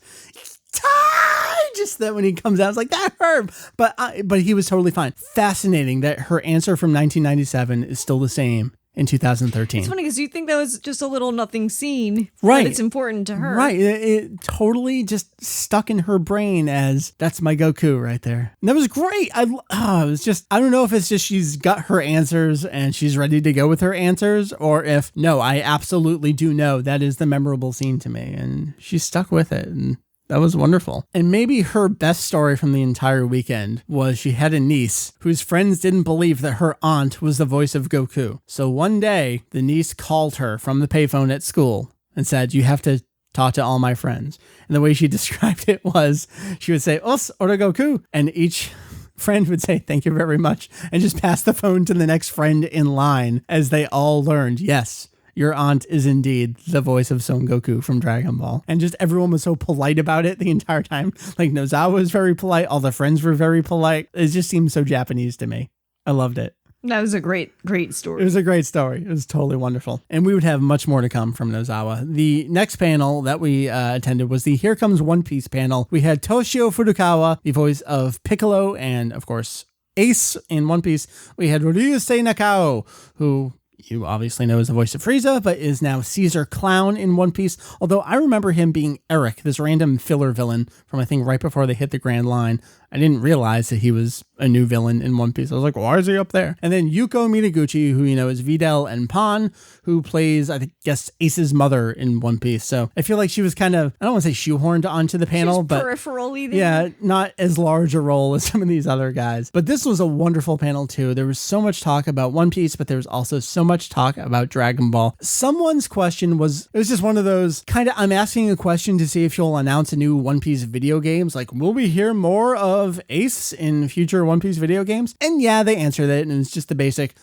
just that when he comes out, it's like, that hurt. But he was totally fine. Fascinating that her answer from 1997 is still the same in 2013. It's funny because you think that was just a little nothing scene, right? But it's important to her, right? It totally just stuck in her brain as that's my Goku right there. And that was great. It was just, I don't know if it's just she's got her answers and she's ready to go with her answers, or if no, I absolutely do know that is the memorable scene to me, and she's stuck with it. And that was wonderful. And maybe her best story from the entire weekend was she had a niece whose friends didn't believe that her aunt was the voice of Goku. So one day, the niece called her from the payphone at school and said, you have to talk to all my friends. And the way she described it was, she would say, Os, ora Goku. And each friend would say, thank you very much, and just pass the phone to the next friend in line as they all learned, yes, your aunt is indeed the voice of Son Goku from Dragon Ball. And just everyone was so polite about it the entire time. Like Nozawa was very polite. All the friends were very polite. It just seemed so Japanese to me. I loved it. That was a great story. It was a great story. It was totally wonderful. And we would have much more to come from Nozawa. The next panel that we attended was the Here Comes One Piece panel. We had Toshio Furukawa, the voice of Piccolo, and of course, Ace in One Piece. We had Ryusei Nakao, who you obviously know as the voice of Frieza, but is now Caesar Clown in One Piece. Although I remember him being Eric, this random filler villain from, I think, right before they hit the Grand Line. I didn't realize that he was a new villain in One Piece. I was like, why is he up there? And then Yuko Minaguchi, who, is Videl and Pan, who plays, I guess, Ace's mother in One Piece. So I feel like she was kind of, I don't want to say shoehorned onto the panel, but peripherally there. Yeah, not as large a role as some of these other guys. But this was a wonderful panel too. There was so much talk about One Piece, but there was also so much talk about Dragon Ball. Someone's question was, it was just one of those kind of, I'm asking a question to see if you'll announce a new One Piece video games. Like, will we hear more of Ace in future One Piece video games? And yeah, they answered it, and it's just the basic,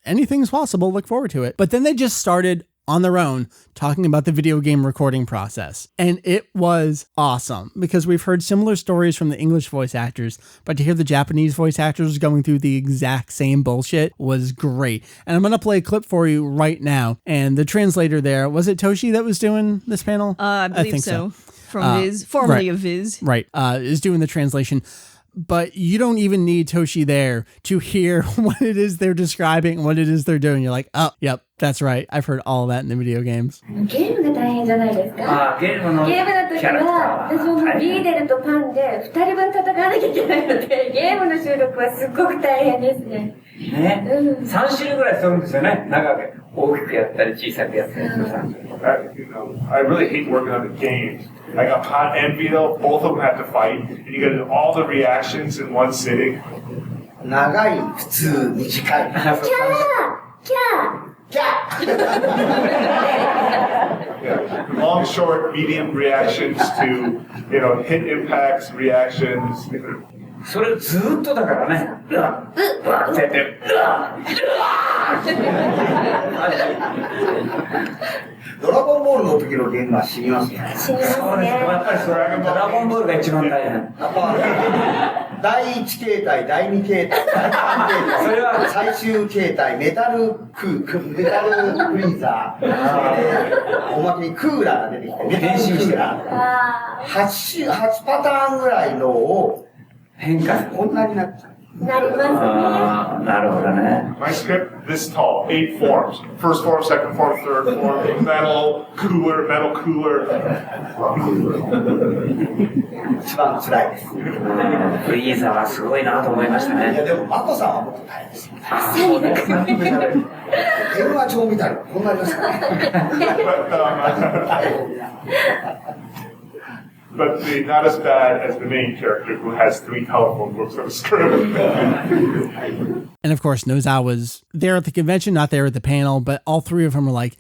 anything's possible, look forward to it. But then they just started on their own talking about the video game recording process. And it was awesome because we've heard similar stories from the English voice actors, but to hear the Japanese voice actors going through the exact same bullshit was great. And I'm going to play a clip for you right now. And the translator there, was it Toshi that was doing this panel? I think so. From Viz, formerly of Viz. Right. Is doing the translation. But you don't even need Toshi there to hear what it is they're describing, what it is they're doing. You're like, oh, yep, that's right. I've heard all that in the video games. ゲームが大変じゃないですか？ゲームの時は、私もビーデルとパンで2人分戦わなきゃいけないので、ゲームの収録はすっごく大変ですね。ね、3種類ぐらいするんですよね。長く大きくやったり小さくやったりするI really hate working on the games. I got Pot and Vito, both of them have to fight, and you get all the reactions in one sitting. 長い、普通、短い。キャーキャー Yeah. Long, short, medium reactions to, hit impacts, reactions. それずーっとだからね。ってやって。ドラゴンボールの時のゲームは死にますね。死にますね。やっぱりドラゴンボールが一番大変。やっぱ第1形態、第2形態、第3形態、それは最終形態、メタルフリーザー、おまけにクーラーが出てきて、メタルクーラー、8パターンぐらいのを変化こんなになっちゃう。なりますね。なるほどね。My script this tall, 8 forms. First form, second form, third form, metal cooler. 一番辛いです。フリーザはすごいなと思いましたね。いやでもマコさんはもっと大変ですよ。そうなんですね。電話帳みたいなこんなありますからね。But not as bad as the main character who has 3 telephone books of a script. And of course, Nozawa was there at the convention, not there at the panel, but all three of them were like,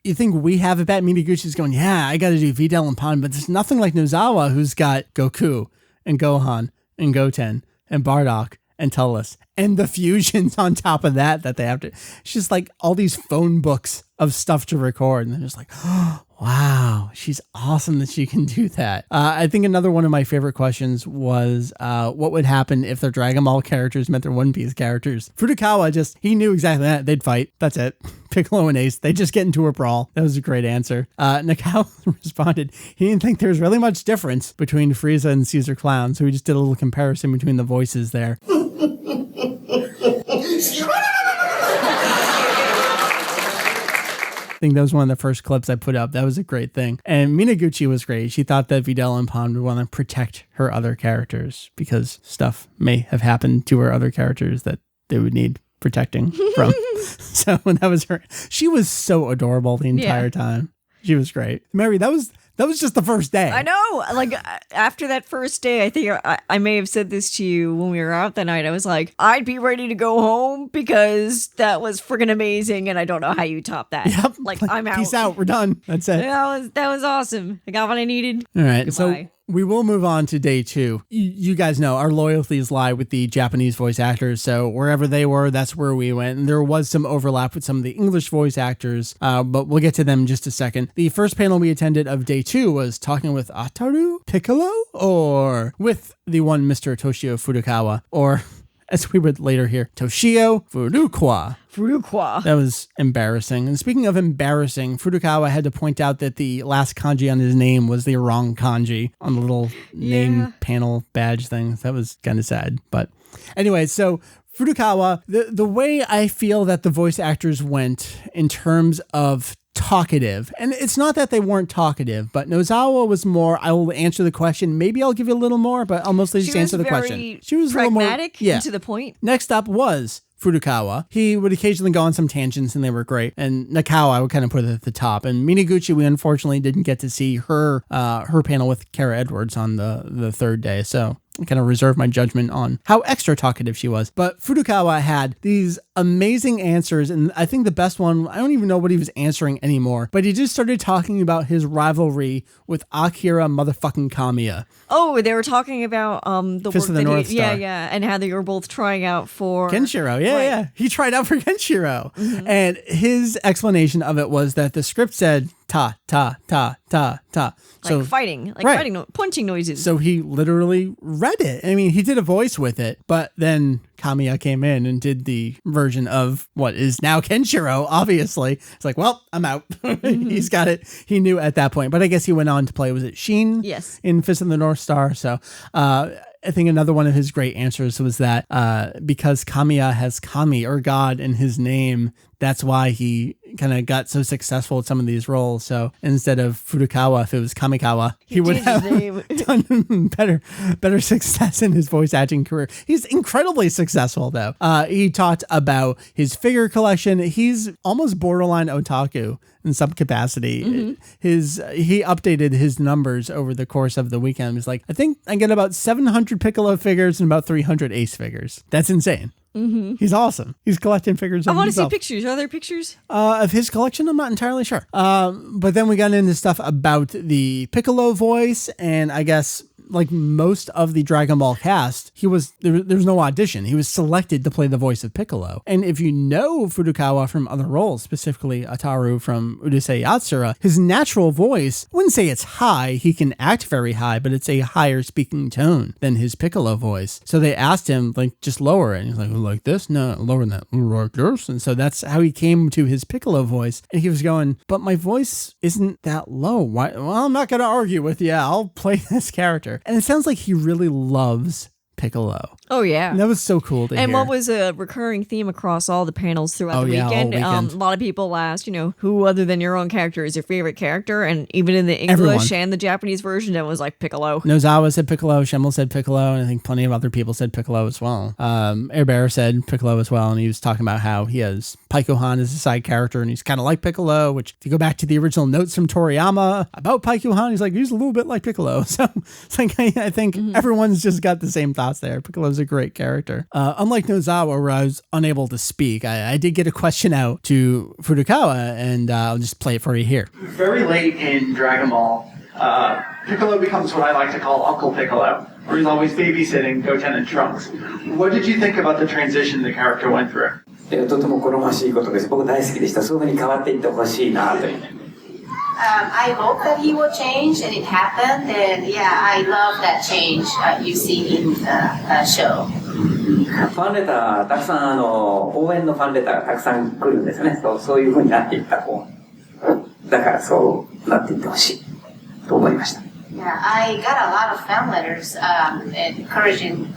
you think we have it bad? Minaguchi's going, yeah, I got to do Videl and Pan, but there's nothing like Nozawa, who's got Goku and Gohan and Goten and Bardock and Tullus and the fusions on top of that they have to. It's just like all these phone books of stuff to record. And they're just like, oh, wow, she's awesome that she can do that. I think another one of my favorite questions was what would happen if their Dragon Ball characters met their One Piece characters. Furukawa he knew exactly that. They'd fight. That's it. Piccolo and Ace, they just get into a brawl. That was a great answer. Nakao responded, he didn't think there was really much difference between Frieza and Caesar Clown, so we just did a little comparison between the voices there. I think that was one of the first clips I put up. That was a great thing. And Minaguchi was great. She thought that Videl and Pan would want to protect her other characters because stuff may have happened to her other characters that they would need protecting from. So that was her. She was so adorable the entire time. She was great. Meri, that was just the first day. I know. Like, after that first day, I think I may have said this to you when we were out that night. I was like, I'd be ready to go home because that was friggin' amazing, and I don't know how you top that. Yep. Like, I'm out. Peace out. We're done. That's it. That was awesome. I got what I needed. All right. Goodbye. So we will move on to day 2. You guys know our loyalties lie with the Japanese voice actors. So wherever they were, that's where we went. And there was some overlap with some of the English voice actors, but we'll get to them in just a second. The first panel we attended of day 2 was talking with Ataru Piccolo, or with the one Mr. Toshio Furukawa, or as we would later hear, Toshio Furukawa. That was embarrassing. And speaking of embarrassing, Furukawa had to point out that the last kanji on his name was the wrong kanji on the little name panel badge thing. That was kind of sad. But anyway, so Furukawa, the way I feel that the voice actors went in terms of talkative. And it's not that they weren't talkative, but Nozawa was more, I will answer the question. Maybe I'll give you a little more, but I'll mostly just answer the question. She was pragmatic, a little more, and to the point. Next up was Furukawa. He would occasionally go on some tangents and they were great. And Nakao, I would kind of put it at the top. And Minaguchi, we unfortunately didn't get to see her panel with Kara Edwards on the third day. So I kind of reserve my judgment on how extra talkative she was. But Furukawa had these amazing answers. And I think the best one, I don't even know what he was answering anymore, but he just started talking about his rivalry with Akira motherfucking Kamiya. Oh, they were talking about the Fist work of the that North Star. Yeah, and how they were both trying out for Kenshiro. Yeah. He tried out for Kenshiro. Mm-hmm. And his explanation of it was that the script said ta, ta, ta, ta, ta. Like fighting, punching noises. So he literally read it. I mean, he did a voice with it, but then Kamiya came in and did the version of what is now Kenshiro, obviously. It's like, well, I'm out. Mm-hmm. He's got it. He knew at that point. But I guess he went on to play, was it Sheen? Yes. In Fist of the North Star. So I think another one of his great answers was that because Kamiya has Kami, or God, in his name, that's why he kind of got so successful at some of these roles. So instead of Furukawa, if it was Kamikawa, he would have done better success in his voice acting career. He's incredibly successful, though. He talked about his figure collection. He's almost borderline otaku in some capacity. Mm-hmm. He updated his numbers over the course of the weekend. He's like, I think I get about 700 Piccolo figures and about 300 Ace figures. That's insane. Mm-hmm. He's awesome. He's collecting figures. I want to see pictures. Are there pictures? Of his collection? I'm not entirely sure. But then we got into stuff about the Piccolo voice, and I guess like most of the Dragon Ball cast, there was no audition. He was selected to play the voice of Piccolo. And if you know Furukawa from other roles, specifically Ataru from Urusei Yatsura, his natural voice, I wouldn't say it's high. He can act very high, but it's a higher speaking tone than his Piccolo voice. So they asked him, like, just lower it. And he's like this? No, lower than that. Like this? And so that's how he came to his Piccolo voice. And he was going, but my voice isn't that low. Why? Well, I'm not going to argue with you. I'll play this character. And it sounds like he really loves Piccolo. Oh, yeah. And that was so cool to hear. And what was a recurring theme across all the panels throughout the weekend? A lot of people asked, who other than your own character is your favorite character? And even in the English and the Japanese version, it was like Piccolo. Nozawa said Piccolo, Schemmel said Piccolo, and I think plenty of other people said Piccolo as well. Air Bear said Piccolo as well, and he was talking about how he has Paikuhan as a side character, and he's kind of like Piccolo, which if you go back to the original notes from Toriyama about Paikuhan, he's like, he's a little bit like Piccolo. So it's like, I think everyone's just got the same thoughts there. Piccolo's a great character. Unlike Nozawa, where I was unable to speak, I did get a question out to Furukawa, and I'll just play it for you here. Very late in Dragon Ball, Piccolo becomes what I like to call Uncle Piccolo, where he's always babysitting Goten and Trunks. What did you think about the transition the character went through? とても好ましいことです。僕大好きでした。そういう風に変わっていってほしいなという。I hope that he will change, and it happened. And yeah, I love that change you see in the show. ファンレターたくさん応援のファンレターがたくさん来るんですね。そういう風になっていった方。だからそうなっていってほしいと思いました。Yeah, I got a lot of fan letters encouraging,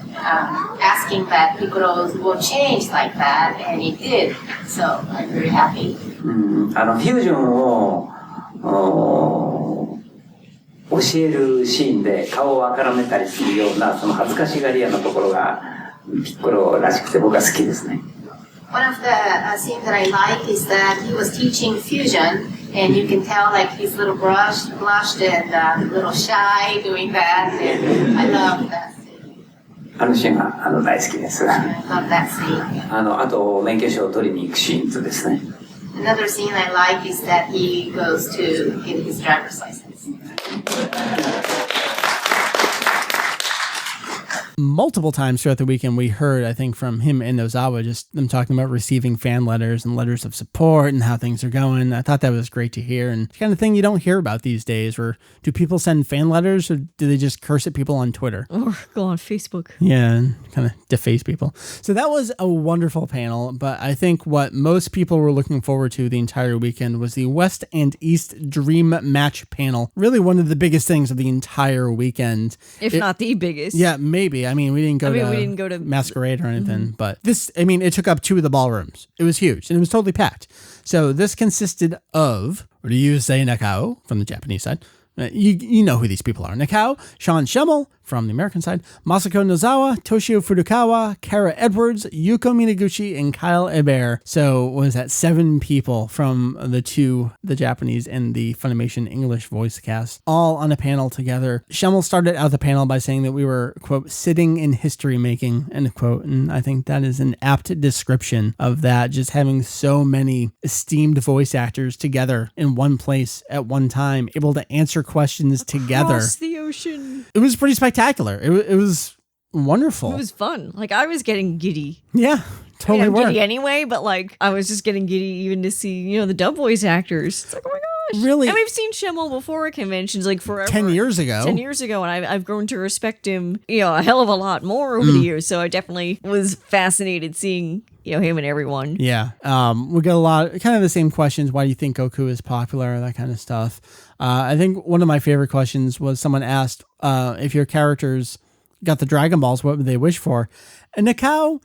asking that Piccolo will change like that, and it did. So I'm very happy. フュージョンを教えるシーンで顔をあからめたりするようなその恥ずかしがり屋のところがピッコロらしくて僕は好きですね。One of the scenes that I like is that he was teaching fusion, and you can tell like he's a little blushed and a little shy doing that, and I love that scene. あのシーンが大好きです。I love that scene. あと免許証を取りに行くシーンですね。Another scene I like is that he goes to get his driver's license. Multiple times throughout the weekend, we heard, I think, from him and Nozawa, just them talking about receiving fan letters and letters of support and how things are going. I thought that was great to hear, and the kind of thing you don't hear about these days. Where do people send fan letters, or do they just curse at people on Twitter? Or go on Facebook. Yeah, and kind of deface people. So that was a wonderful panel, but I think what most people were looking forward to the entire weekend was the West and East Dream Match panel. Really one of the biggest things of the entire weekend. If not the biggest. Yeah, maybe. I mean, we didn't go to Masquerade or anything, but this, I mean, it took up 2 of the ballrooms. It was huge and it was totally packed. So this consisted of, or do you say Nakao from the Japanese side? You know who these people are. Nakao, Sean Schemmel from the American side, Masako Nozawa, Toshio Furukawa, Kara Edwards, Yuko Minaguchi, and Kyle Hebert. So what was that? 7 people from the Japanese and the Funimation English voice cast, all on a panel together. Schemmel started out the panel by saying that we were, quote, sitting in history making, end quote. And I think that is an apt description of that, just having so many esteemed voice actors together in one place at one time, able to answer questions together. Across the ocean. It was pretty spectacular. It was wonderful. It was fun. Like, I was getting giddy. Yeah, totally. I'm giddy anyway, but like, I was just getting giddy even to see, the dub voice actors. It's like, oh my gosh. Really? And we've seen Schemmel before at conventions, like forever. 10 years ago. 10 years ago, and I've grown to respect him, a hell of a lot more over the years. So I definitely was fascinated seeing, him and everyone. Yeah. We got a lot, kind of the same questions. Why do you think Goku is popular? That kind of stuff. I think one of my favorite questions was someone asked if your characters got the Dragon Balls, what would they wish for? And Nakao,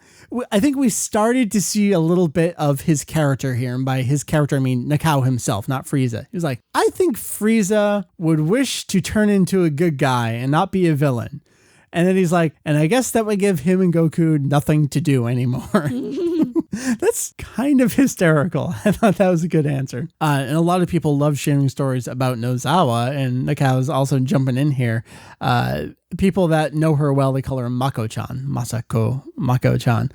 I think we started to see a little bit of his character here. And by his character, I mean Nakao himself, not Frieza. He was like, I think Frieza would wish to turn into a good guy and not be a villain. And then he's like, and I guess that would give him and Goku nothing to do anymore. That's kind of hysterical. I thought that was a good answer. And a lot of people love sharing stories about Nozawa, and Nakao is also jumping in here. People that know her well, they call her Mako-chan, Mako-chan.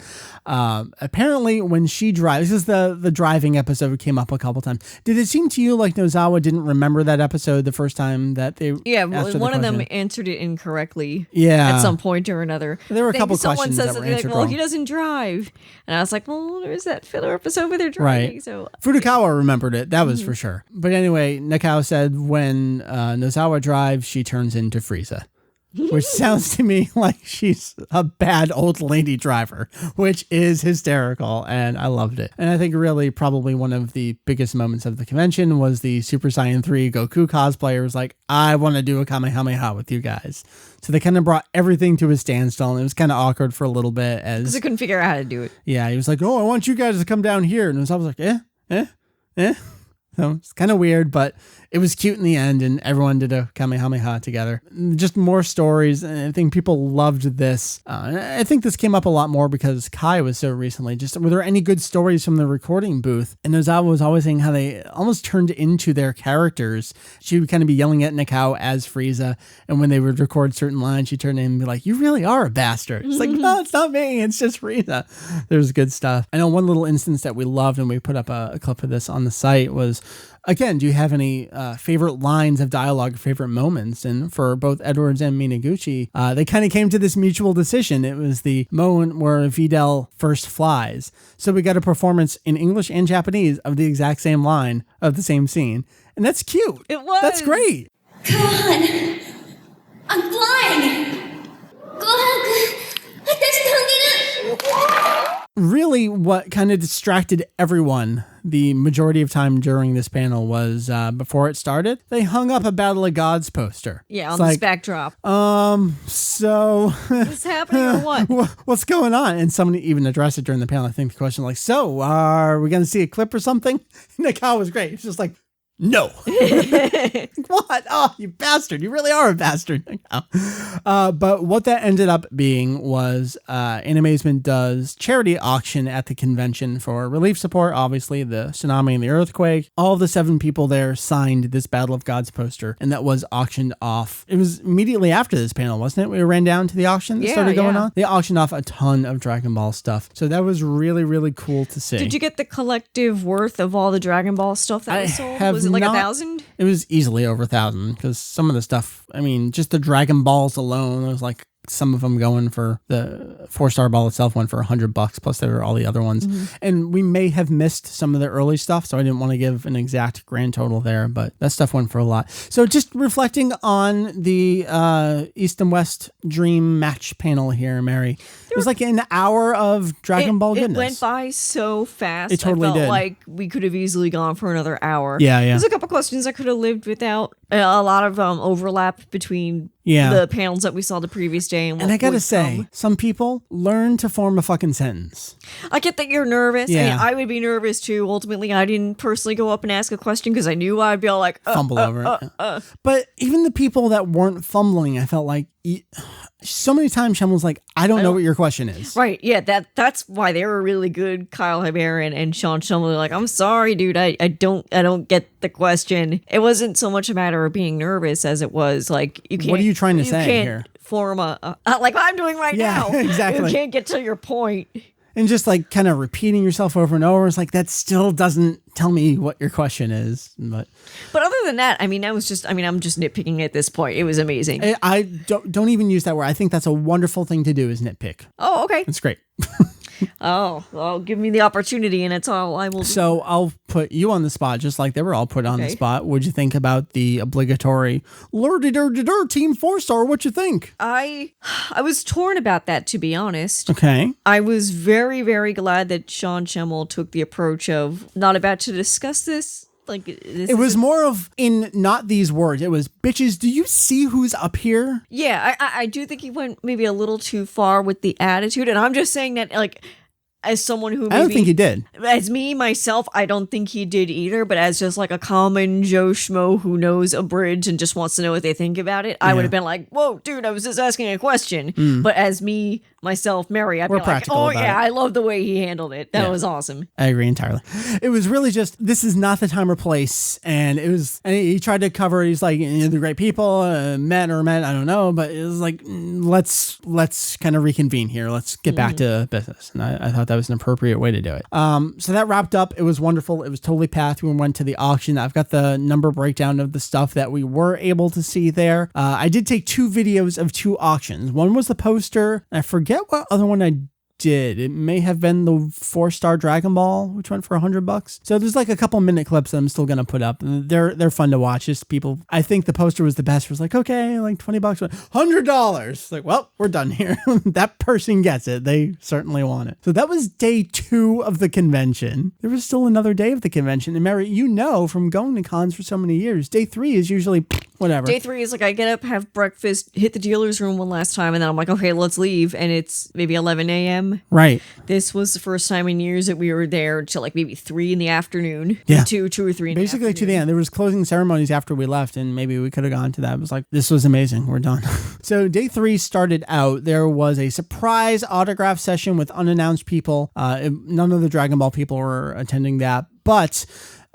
Apparently, when she drives, this is the driving episode came up a couple times. Did it seem to you like Nozawa didn't remember that episode the first time that they asked her one of them question? answered it incorrectly Yeah. at some point or another. There were a couple someone questions says that were like, answered well, wrong. he doesn't drive. And I was like, well, there's that filler episode where they're driving. Right. So Furukawa remembered it. That was for sure. But anyway, Nakao said when Nozawa drives, she turns into Frieza. Which sounds to me like she's a bad old lady driver, which is hysterical, and I loved it. And I think really probably one of the biggest moments of the convention was the Super Saiyan 3 Goku cosplayer was like, I want to do a Kamehameha with you guys. So they kind of brought everything to a standstill, and it was kind of awkward for a little bit. Because they couldn't figure out how to do it. Yeah, he was like, oh, I want you guys to come down here. And I was like, eh. So it's kind of weird, but it was cute in the end, and everyone did a Kamehameha together. Just more stories, and I think people loved this. I think this came up a lot more because Kai was so recently. Just were there any good stories from the recording booth? And Nozawa was always saying how they almost turned into their characters. She would kind of be yelling at Nakao as Frieza, and when they would record certain lines, she'd turn in and be like, you really are a bastard. It's like, no, it's not me, it's just Frieza. There's good stuff. I know one little instance that we loved, and we put up a clip of this on the site, was, again, do you have any favorite lines of dialogue, favorite moments? And for both Edwards and Minaguchi, they kind of came to this mutual decision. It was the moment where Videl first flies. So we got a performance in English and Japanese of the exact same line of the same scene. And that's cute. It was. That's great. Come on. I'm flying. Really, what kind of distracted everyone the majority of time during this panel was before it started, they hung up a Battle of Gods poster. Yeah, It's on this backdrop. So What's happening or what? what's going on? And somebody even addressed it during the panel. I think the question was like, so are we going to see a clip or something? Nakao was great. It's just like, no. What? Oh, you bastard. You really are a bastard. But what that ended up being was Animazement does charity auction at the convention for relief support. Obviously, the tsunami and the earthquake. All of the 7 people there signed this Battle of Gods poster, and that was auctioned off. It was immediately after this panel, wasn't it? We ran down to the auction that started going on. They auctioned off a ton of Dragon Ball stuff. So that was really, really cool to see. Did you get the collective worth of all the Dragon Ball stuff that was sold? Was it like 1,000? It was easily over 1,000 because some of the stuff, I mean, just the Dragon Balls alone, it was like some of them going for the 4-star ball itself went for $100 plus there were all the other ones. And we may have missed some of the early stuff, so I didn't want to give an exact grand total there, but that stuff went for a lot. So just reflecting on the East and West Dream match panel here, Meri, it was like an hour of Dragon Ball goodness. It went by so fast. It totally I felt did. like we could have easily gone for another hour. Yeah. There's a couple questions I could have lived without. A lot of overlap between the panels that we saw the previous day. And I gotta say, some people learn to form a fucking sentence. I get that you're nervous. Yeah. I mean, I would be nervous too. Ultimately, I didn't personally go up and ask a question because I knew I'd be all like, fumble over it. But even the people that weren't fumbling, I felt like so many times Shem was like, I don't know what your question is. Right. Yeah. That's why they were really good. Kyle Haber and Sean Shem were like, I'm sorry, dude. I don't get the question. It wasn't so much a matter of being nervous as it was like, you can't. What are you trying to say here? Form a like I'm doing right now. Exactly. You can't get to your point. And just like kind of repeating yourself over and over. It's like, that still doesn't tell me what your question is. But other than that, I mean, I'm just nitpicking at this point. It was amazing. I don't even use that word. I think that's a wonderful thing to do is nitpick. Oh, okay. It's great. Oh, well, give me the opportunity and it's all I will do. So I'll put you on the spot, just like they were all put on the spot. What'd you think about the obligatory Team 4-star? What'd you think? I was torn about that, to be honest. Okay. I was very, very glad that Sean Schemmel took the approach of not about to discuss this. Like it was more of in not these words. It was, bitches, do you see who's up here? Yeah, I do think he went maybe a little too far with the attitude. And I'm just saying that, like, as someone who I don't think he did. As me, myself, I don't think he did either. But as just like a common Joe Schmo who knows a bridge and just wants to know what they think about it, I would have been like, whoa, dude, I was just asking a question. But as me, myself, Meri, I'd be like, oh yeah, I love the way he handled it. That was awesome. I agree entirely. It was really just, this is not the time or place. And he tried to cover it. He's like, they're great people, men, I don't know. But it was like, let's kind of reconvene here. Let's get back to business. And I thought that was an appropriate way to do it. So that wrapped up. It was wonderful. It was totally packed. We went to the auction. I've got the number breakdown of the stuff that we were able to see there. I did take 2 videos of 2 auctions. One was the poster. I forget what other one I did. It may have been the 4-star Dragon Ball, which went for $100. So there's like a couple minute clips that I'm still gonna put up. They're fun to watch. Just people. I think the poster was the best. It was like, okay, like $20, $100. Like, well, we're done here. That person gets it. They certainly want it. So that was day 2 of the convention. There was still another day of the convention. And Meri, you know from going to cons for so many years, day 3 is usually whatever. Day 3 is like I get up, have breakfast, hit the dealer's room one last time, and then I'm like, okay, let's leave. And it's maybe 11 a.m. Right. This was the first time in years that we were there till like maybe 3 in the afternoon. Yeah. 2 or 3 in the Basically afternoon. to the end. There was closing ceremonies after we left, and maybe we could have gone to that. It was like, this was amazing. We're done. So day 3 started out. There was a surprise autograph session with unannounced people. None of the Dragon Ball people were attending that, but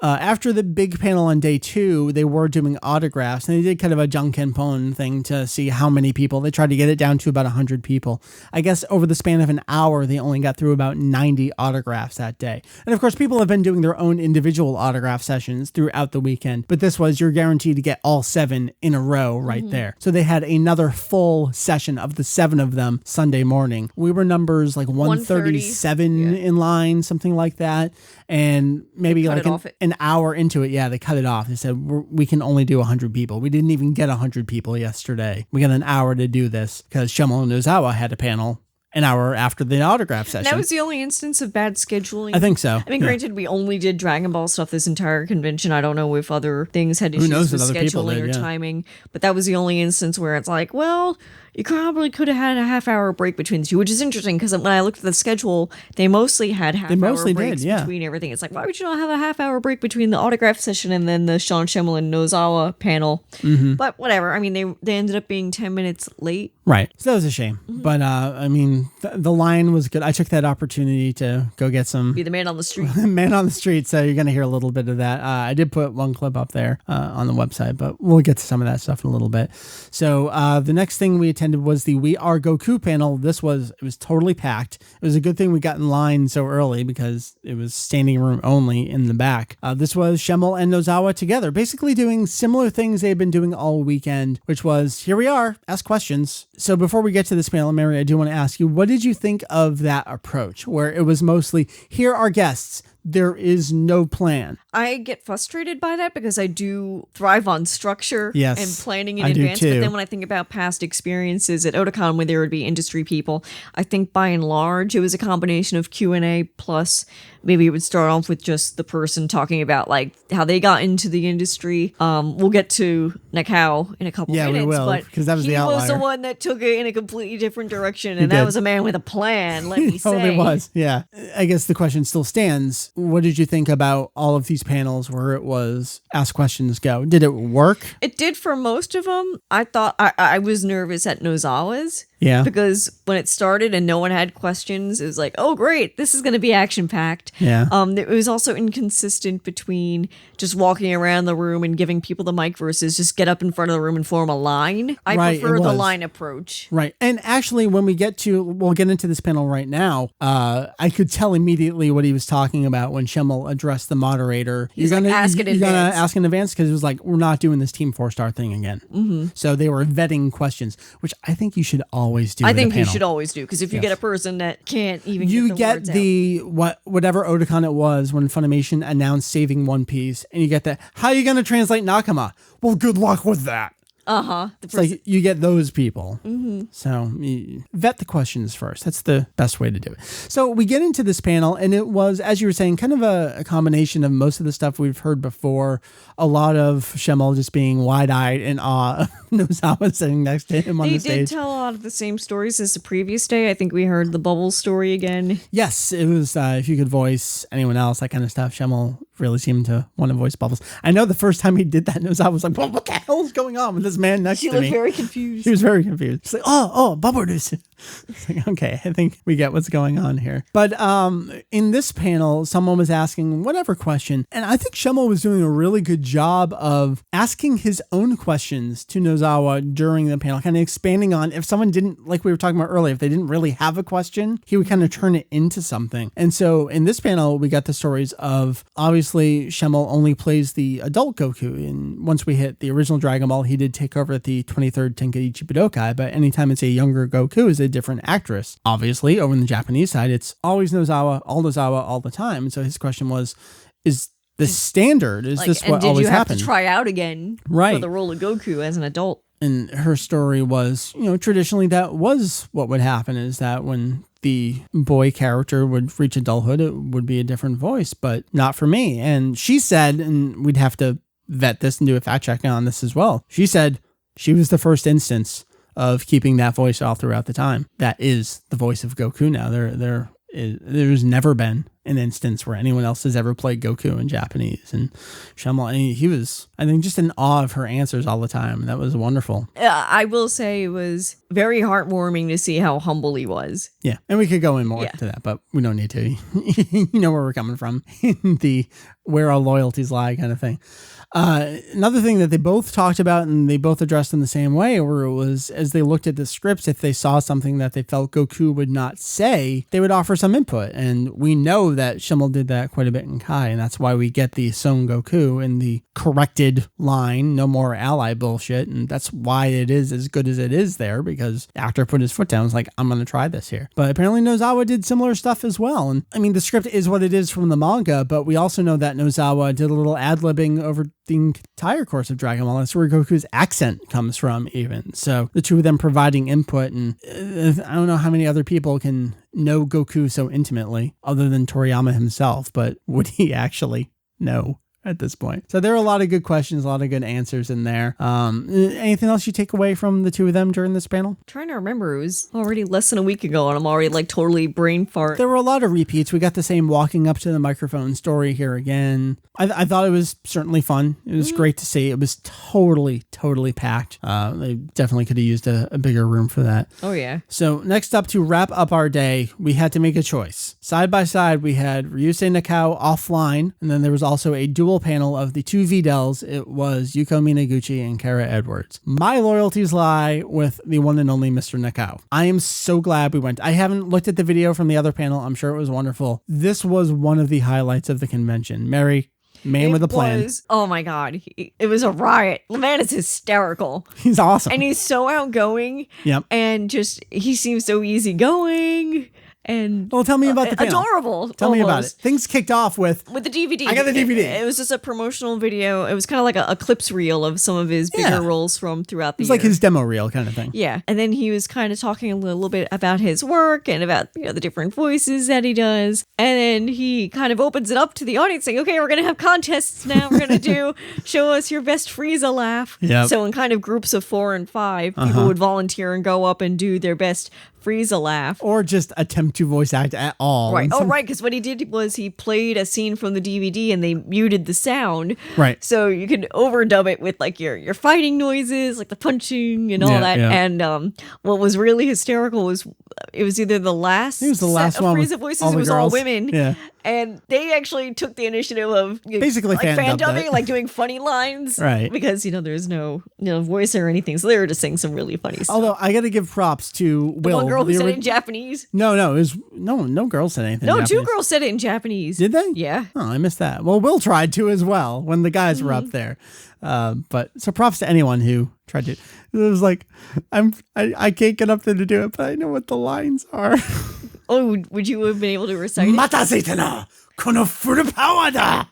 after the big panel on day 2, they were doing autographs, and they did kind of a Junkenpon thing to see how many people. They tried to get it down to about 100 people. I guess over the span of an hour, they only got through about 90 autographs that day. And of course, people have been doing their own individual autograph sessions throughout the weekend, but this was, you're guaranteed to get all 7 in a row right there. So they had another full session of the 7 of them Sunday morning. We were numbers like 137 in line, something like that. And maybe like an hour into it, they cut it off. They said, we can only do 100 people. We didn't even get 100 people yesterday. We got an hour to do this because Schemmel and Nozawa had a panel an hour after the autograph session. That was the only instance of bad scheduling. I think so. I mean, granted, we only did Dragon Ball stuff this entire convention. I don't know if other things had issues with scheduling or timing, but that was the only instance where it's like, well, you probably could have had a half-hour break between the two, which is interesting because when I looked at the schedule, they mostly had half-hour breaks between everything. It's like, why would you not have a half-hour break between the autograph session and then the Sean Schemmel and Nozawa panel? But whatever. I mean, they ended up being 10 minutes late. Right. So that was a shame. But, I mean, the line was good. I took that opportunity to go get some... Be the man on the street. Man on the street. So you're going to hear a little bit of that. I did put one clip up there on the website, but we'll get to some of that stuff in a little bit. So the next thing we attended was the We Are Goku panel. It was totally packed. It was a good thing we got in line so early because it was standing room only in the back. This was Schemmel and Nozawa together, basically doing similar things they've been doing all weekend, which was, here we are, ask questions. So before we get to this panel, Meri, I do want to ask you, what did you think of that approach where it was mostly, here are guests, there is no plan. I get frustrated by that because I do thrive on structure Yes, and planning in I do advance. too. But then when I think about past experiences at Otakon where there would be industry people, I think by and large it was a combination of Q&A plus maybe it would start off with just the person talking about like how they got into the industry. We'll get to Nakao in a couple minutes. We will, but because that was the outlier. He was the one that took it in a completely different direction, and did. that was a man with a plan, let me say. Totally was, yeah. I guess the question still stands. What did you think about all of these panels where it was ask questions, go? Did it work? It did for most of them. I thought I was nervous at Nozawa's. Yeah. Because when it started and no one had questions, it was like, oh, great, this is going to be action-packed. Yeah. It was also inconsistent between just walking around the room and giving people the mic versus just get up in front of the room and form a line. I prefer the line approach. Right. And actually, when we'll get into this panel right now, I could tell immediately what he was talking about when Schemmel addressed the moderator. You're going to ask in advance because it was like, we're not doing this Team 4-star thing again. Mm-hmm. So they were vetting questions, which I think you should always do. I think you should always do, because if you get a person that can't even get whatever Otakon it was when Funimation announced saving One Piece, and you get that, how are you going to translate Nakama? Well, good luck with that. It's like you get those people. Mm-hmm. So vet the questions first. That's the best way to do it. So we get into this panel, and it was, as you were saying, kind of a combination of most of the stuff we've heard before. A lot of Schemmel just being wide-eyed in awe of Nozawa sitting next to him on the stage. They did tell a lot of the same stories as the previous day. I think we heard the Bubbles story again. Yes, it was if you could voice anyone else, that kind of stuff. Schemmel really seemed to want to voice Bubbles. I know the first time he did that, Nozawa was like, well, what the hell is going on with this man next to me? She looked very confused. He was very confused. She's like, oh, Bubbles. It's like, okay, I think we get what's going on here. But in this panel, someone was asking whatever question, and I think Schemmel was doing a really good job of asking his own questions to Nozawa during the panel, kind of expanding on if someone didn't, like we were talking about earlier, if they didn't really have a question, he would kind of turn it into something. And so in this panel, we got the stories of, obviously, Schemmel only plays the adult Goku, and once we hit the original Dragon Ball, he did take over at the 23rd Tenkaichi Budokai, but anytime it's a younger Goku, is a different actress. Obviously, over in the Japanese side, it's always Nozawa all the time. And so his question was, is the standard? Is this what always happens? Did you have to try out again for the role of Goku as an adult? And her story was, traditionally that was what would happen, is that when the boy character would reach adulthood, it would be a different voice, but not for me. And she said, and we'd have to vet this and do a fact check on this as well. She said she was the first instance of keeping that voice all throughout the time. That is the voice of Goku now. There's never been an instance where anyone else has ever played Goku in Japanese. And Schemmel, he was, I think, just in awe of her answers all the time. That was wonderful. I will say it was very heartwarming to see how humble he was. Yeah, and we could go in more to that, but we don't need to. You know where we're coming from in the where our loyalties lie kind of thing. Another thing that they both talked about and they both addressed in the same way, where it was, as they looked at the scripts, if they saw something that they felt Goku would not say, they would offer some input. And we know that Schemmel did that quite a bit in Kai, and that's why we get the Son Goku in the corrected line, no more ally bullshit. And that's why it is as good as it is there, because the actor put his foot down and was like, I'm going to try this here. But apparently Nozawa did similar stuff as well. And I mean, the script is what it is from the manga, but we also know that Nozawa did a little ad-libbing over the entire course of Dragon Ball. That's where Goku's accent comes from even. So the two of them providing input, and I don't know how many other people can know Goku so intimately other than Toriyama himself, but would he actually know at this point? So there are a lot of good questions, a lot of good answers in there. Anything else you take away from the two of them during this panel? I'm trying to remember. It was already less than a week ago, and I'm already like totally brain fart. There were a lot of repeats. We got the same walking up to the microphone story here again. I thought it was certainly fun. It was great to see. It was totally packed. They definitely could have used a bigger room for that. Oh, yeah. So next up, to wrap up our day, we had to make a choice. Side by side, we had Ryusei Nakao offline, and then there was also a dual panel of the two V-Dells. It was Yuko Minaguchi and Kara Edwards. My loyalties lie with the one and only Mr. Nakao. I am so glad we went. I haven't looked at the video from the other panel. I'm sure it was wonderful. This was one of the highlights of the convention. Meri, man with a plan. Oh my God. It was a riot. The man is hysterical. He's awesome. And he's so outgoing. Yep. And he seems so easygoing. And Well, tell me about the panel. Adorable. Tell me about it. Things kicked off with the DVD. I got the DVD. It was just a promotional video. It was kind of like a clips reel of some of his bigger roles from throughout the year. It was like his demo reel kind of thing. Yeah. And then he was kind of talking a little bit about his work and about, the different voices that he does. And then he kind of opens it up to the audience saying, okay, we're going to have contests now. We're going to show us your best Frieza laugh. Yep. So in kind of groups of 4 and 5, people would volunteer and go up and do their best Frieza laugh. Or just attempt to voice act at all. Right. Right. Because what he did was he played a scene from the DVD and they muted the sound. Right. So you could overdub it with like your fighting noises, like the punching and all that. Yeah. And what was really hysterical was it was either the last set of Frieza voices, it was all women. Yeah. And they actually took the initiative of basically like fan dubbing, like doing funny lines. Right. Because, there's no voice or anything. So they were just saying some really funny stuff. Although I got to give props to Will. One girl who said it in Japanese. No, it was no girl said anything. No, in Japanese. 2 girls said it in Japanese. Did they? Yeah. Oh, I missed that. Well, Will tried to as well when the guys were up there. But so props to anyone who tried to. It was like I can't get up there to do it, but I know what the lines are. Oh, would you have been able to recite it? Matase na kono Furukawa da.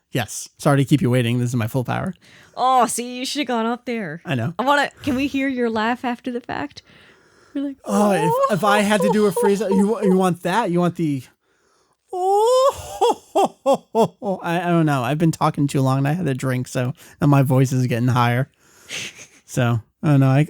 Yes. Sorry to keep you waiting. This is my full power. Oh, see, you should have gone up there. I know. Can we hear your laugh after the fact? We're like, if I had to do a Frieza, you want that? You want the I don't know. I've been talking too long and I had a drink, so now my voice is getting higher. So I don't know.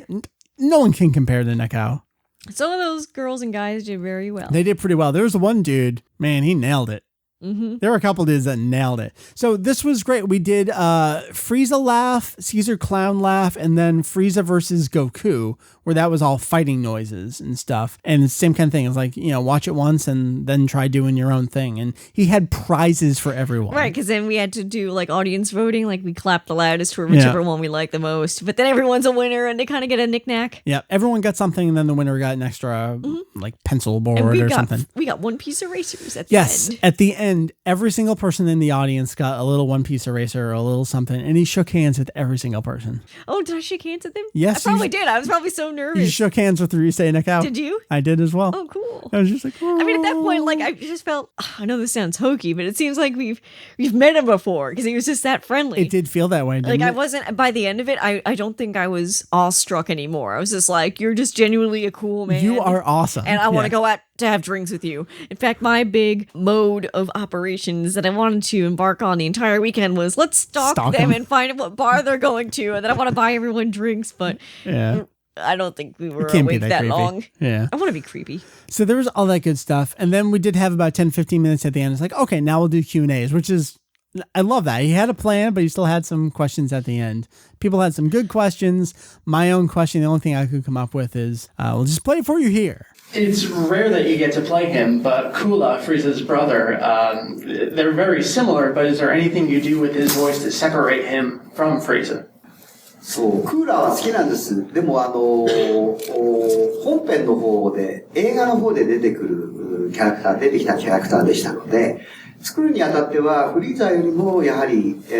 No one can compare to Nakao. Some of those girls and guys did very well. They did pretty well. There was one dude, man, he nailed it. Mm-hmm. There were a couple dudes that nailed it. So this was great. We did Frieza laugh, Caesar clown laugh, and then Frieza versus Goku, where that was all fighting noises and stuff. And the same kind of thing. It's like, watch it once and then try doing your own thing. And he had prizes for everyone. Right, because then we had to do like audience voting. Like we clapped the loudest for whichever one we liked the most. But then everyone's a winner and they kind of get a knick-knack. Yeah, everyone got something and then the winner got an extra like pencil board or something. We got one-piece erasers at the end. Yes, at the end, every single person in the audience got a little one-piece eraser or a little something, and he shook hands with every single person. Oh, did I shake hands with them? Yes. I probably did. I was probably so nervous. You shook hands with Ryusei Nakao. Did you? I did as well. Oh, cool. I was just like, oh. I mean, at that point, like, I just felt, I know this sounds hokey, but it seems like we've met him before, because he was just that friendly. It did feel that way, didn't it? I wasn't, by the end of it, I don't think I was awestruck anymore. I was just like, you're just genuinely a cool man. You are awesome. And I want to go out to have drinks with you. In fact, my big mode of operations that I wanted to embark on the entire weekend was let's stalk them and find what bar they're going to, and then I want to buy everyone drinks, but I don't think we were awake that long. Yeah. I want to be creepy. So there was all that good stuff, and then we did have about 10-15 minutes at the end. It's like, okay, now we'll do Q&As, which is, I love that. He had a plan, but he still had some questions at the end. People had some good questions. My own question, the only thing I could come up with is, we'll just play it for you here. It's rare that you get to play him, but Kula, Frieza's brother, they're very similar, but is there anything you do with his voice to separate him from Frieza? そう、クーラーは好きなんです。でも本編の方で、映画の方で出てきたキャラクターでしたので、作るにあたっては、フリーザよりも、やはり、大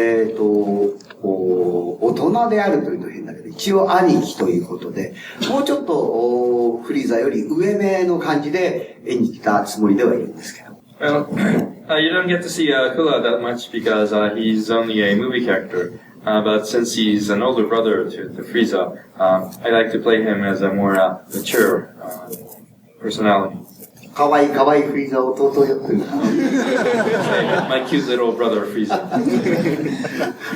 人であるというのは変だけど、一応兄貴ということで、もうちょっと、フリーザより上目の感じで演じたつもりではいるんですけど。Well, you don't get to see Kula that much because he's only a movie character. But since he's an older brother to Frieza, I like to play him as a more mature personality. かわいいフリーザ弟よという。My cute little brother Frieza.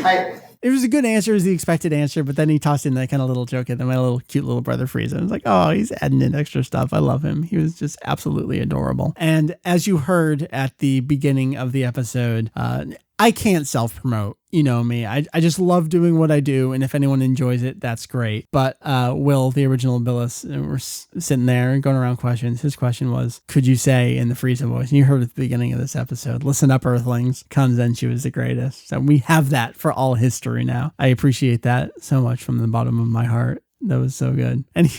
はい。It was a good answer, it was the expected answer, but then he tossed in that kind of little joke at them, my little cute little brother Frieza. I was like, oh, he's adding in extra stuff. I love him. He was just absolutely adorable. And as you heard at the beginning of the episode, I can't self-promote. You know me. I just love doing what I do, and if anyone enjoys it, that's great. But Will, the original Billis, we're sitting there and going around questions. His question was, could you say in the Frieza voice? And you heard at the beginning of this episode, listen up, Earthlings. Kanzenshuu is the greatest. So we have that for all history now. I appreciate that so much from the bottom of my heart. That was so good. And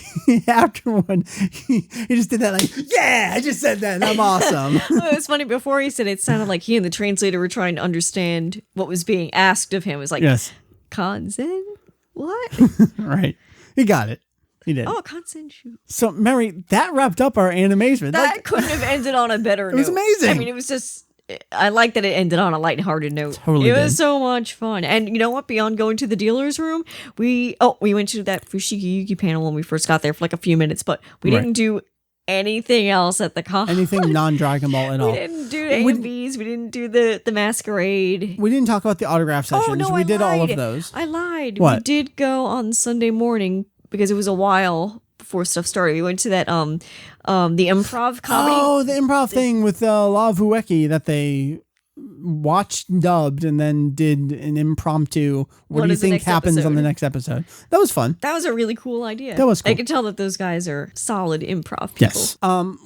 afterward, he just did that like, yeah, I just said that and I'm awesome. Well, it was funny. Before he said it sounded like he and the translator were trying to understand what was being asked of him. It was like, yes. Kanzen? What? Right. He got it. He did. Oh, Kanzenshuu. So, Meri, that wrapped up our Animazement. That couldn't have ended on a better note. It was amazing. I mean, it was just... I like that it ended on a lighthearted note. Totally It did. was so much fun. And you know what? Beyond going to the dealer's room, we went to that Fushigi panel when we first got there for like a few minutes, but we didn't do anything else at the con. Anything non-Dragon Ball at all. We didn't do AMVs. We didn't do the masquerade. We didn't talk about the autograph sessions. Oh, no, we I did all of lied. those. I lied. What? We did go on Sunday morning because it was a while before stuff started. We went to that the improv comedy. Oh, the improv thing with La Vueki that they watched dubbed and then did an impromptu. What do you is the think next happens on the episode? next episode? That was fun. That was a really cool idea. That was cool. I could tell that those guys are solid improv people. Yes.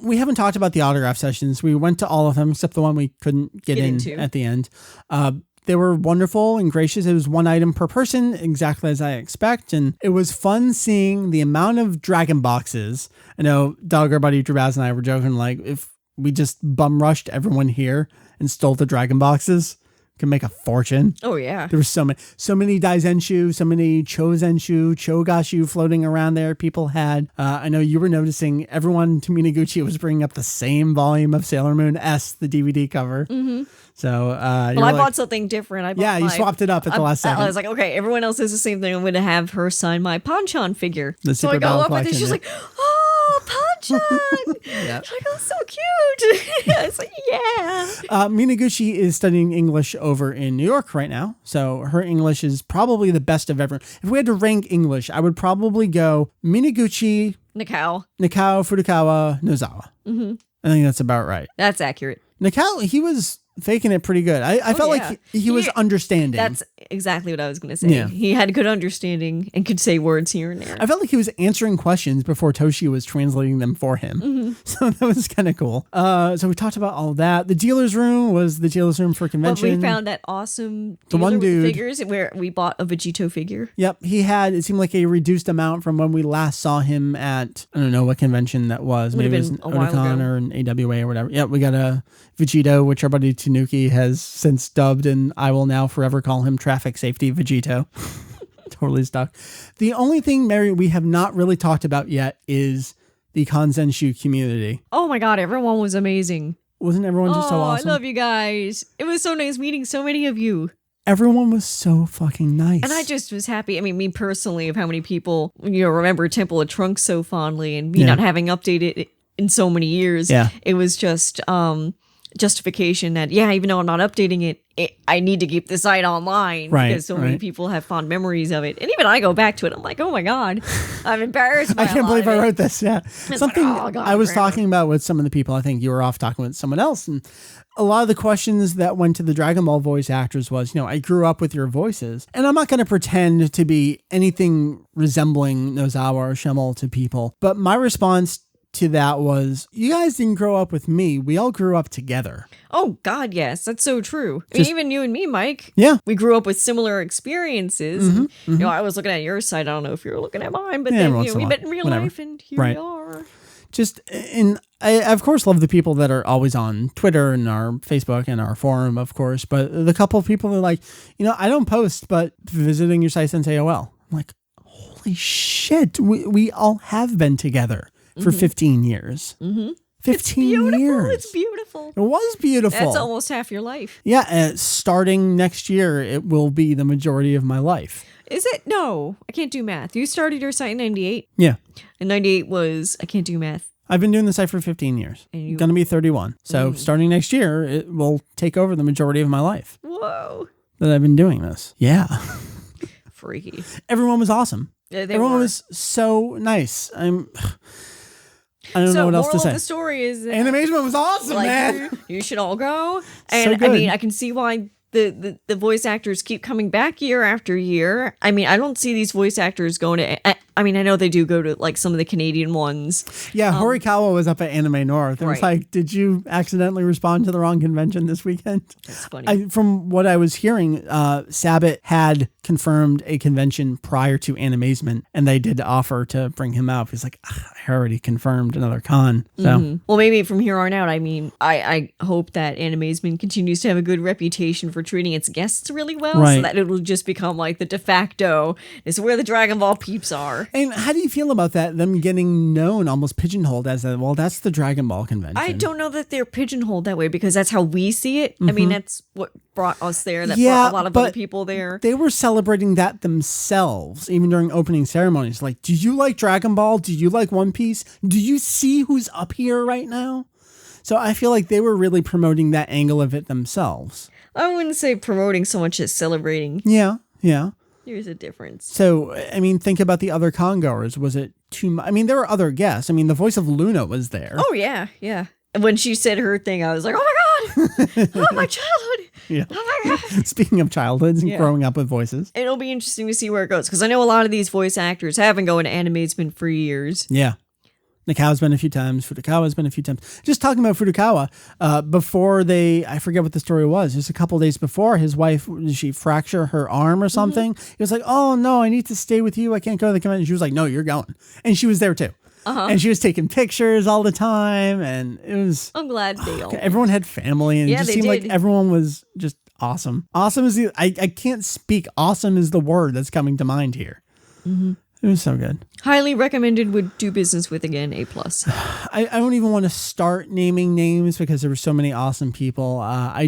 We haven't talked about the autograph sessions. We went to all of them except the one we couldn't get in into. at the end. They were wonderful and gracious. It was one item per person, exactly as I expect. And it was fun seeing the amount of Dragon boxes. I know Doug, our buddy Drew Baz, and I were joking, like, if we just bum rushed everyone here and stole the Dragon boxes, can make a fortune. Oh, yeah. There were so many Daizenshu, so many Chozenshu, Chogashu floating around there. People had, I know you were noticing everyone to Minaguchi was bringing up the same volume of Sailor Moon S, the DVD cover. Mm-hmm. So, well, I bought something different. You swapped it up at the last second. I was like, okay, everyone else is the same thing. I'm going to have her sign my Panchan figure. The so Super I go Battle up and Collection, she's yeah. like, oh, Panchan. Yeah. She's like, oh, so cute. It's like, yeah. Minaguchi is studying English over in New York right now. So her English is probably the best of everyone. If we had to rank English, I would probably go Minaguchi, Nakao, Furukawa, Nozawa. Mm-hmm. I think that's about right. That's accurate. Nakao, he was faking it pretty good. I felt like he was understanding. That's exactly what I was going to say. Yeah. He had good understanding and could say words here and there. I felt like he was answering questions before Toshi was translating them for him. Mm-hmm. So that was kind of cool. So we talked about all that. The dealer's room was the dealer's room for convention. But we found that awesome The one dealer with dude- figures where we bought a Vegito figure. Yep, he had, it seemed like a reduced amount from when we last saw him at, I don't know what convention that was. Would have Maybe it was been a while Otakon ago. or an AWA or whatever. Yep, we got a Vegito, which our buddy Tanuki has since dubbed, and I will now forever call him Traffic Safety Vegito. Totally stuck. The only thing, Meri, we have not really talked about yet is the Kanzenshuu community. Oh my God, everyone was amazing. Wasn't everyone just so awesome? I love you guys. It was so nice meeting so many of you. Everyone was so fucking nice. And I just was happy. I mean, me personally, of how many people, remember Temple of Trunks so fondly and me not having updated it in so many years. Yeah. It was just justification that, even though I'm not updating it, I need to keep the site online because so many people have fond memories of it. And even I go back to it. I'm like, oh my God, I'm embarrassed by I can't believe I wrote this. this. Yeah. Something like, oh, God, I was forever. talking about with some of the people. I think you were off talking with someone else. And a lot of the questions that went to the Dragon Ball voice actors was, I grew up with your voices. And I'm not going to pretend to be anything resembling Nozawa or Schemmel to people. But my response to that was, you guys didn't grow up with me. We all grew up together. Oh God, yes, that's so true. I mean, even you and me, Mike. Yeah. We grew up with similar experiences. Mm-hmm, And, I was looking at your side. I don't know if you were looking at mine, but Yeah, then once in a we while. met in real Whatever. life, and here Right. we are. And I, of course, love the people that are always on Twitter and our Facebook and our forum, of course. But the couple of people that are like, I don't post, but visiting your site since AOL. I'm like, holy shit. We all have been together for 15 years. Mm-hmm. 15 years. It's beautiful. It was beautiful. That's almost half your life. Yeah. Starting next year, it will be the majority of my life. Is it? No, I can't do math. You started your site in 98. Yeah. And 98 was, I can't do math. I've been doing the site for 15 years. And Going to be 31. So starting next year, it will take over the majority of my life Whoa. that I've been doing this. Yeah. Freaky. Everyone was awesome. Yeah, they Everyone were. was so nice. I don't know what else to moral say. of the story is that, Animazement was awesome, man. you should all go. And good. I mean, I can see why the voice actors keep coming back year after year. I mean, I don't see these voice actors going to. I mean, I know they do go to like some of the Canadian ones. Yeah, Horikawa was up at Anime North. It was Right. like, did you accidentally respond to the wrong convention this weekend? That's funny. From what I was hearing, Sabat had confirmed a convention prior to Animazement, and they did offer to bring him out. He's like, I already confirmed another con. So Well, maybe from here on out, I mean, I hope that Animazement continues to have a good reputation for treating its guests really well, Right. so that it will just become like the de facto, is where the Dragon Ball peeps are. are. And how do you feel about that? Them getting known, almost pigeonholed as that's the Dragon Ball convention. I don't know that they're pigeonholed that way because that's how we see it. I mean, that's what brought us there. That brought a lot of other people there. They were celebrating that themselves, even during opening ceremonies. Like, do you like Dragon Ball? Do you like One Piece? Do you see who's up here right now? So I feel like they were really promoting that angle of it themselves. I wouldn't say promoting so much as celebrating. Yeah. There's a difference. So, I mean, think about the other con-goers. Was it too much? I mean, there were other guests. I mean, the voice of Luna was there. Oh, yeah. And when she said her thing, I was like, oh my God! Oh, my childhood! Yeah. Oh my God! Speaking of childhoods and growing up with voices. It'll be interesting to see where it goes, because I know a lot of these voice actors have been going to Animazement for years. Yeah. Nakao's been a few times. Furukawa's been a few times. Just talking about Furukawa, before I forget what the story was, just a couple of days before, his wife, did she fracture her arm or something? He was like, oh no, I need to stay with you. I can't go to the convention. She was like, no, you're going. And she was there too. And she was taking pictures all the time. And it was... I'm glad they all... Everyone had family and it just seemed like everyone was just awesome. Awesome is I can't speak. Awesome is the word that's coming to mind here. Mm-hmm. It was so good. Highly recommended, would do business with again, A+. I don't even want to start naming names because there were so many awesome people. I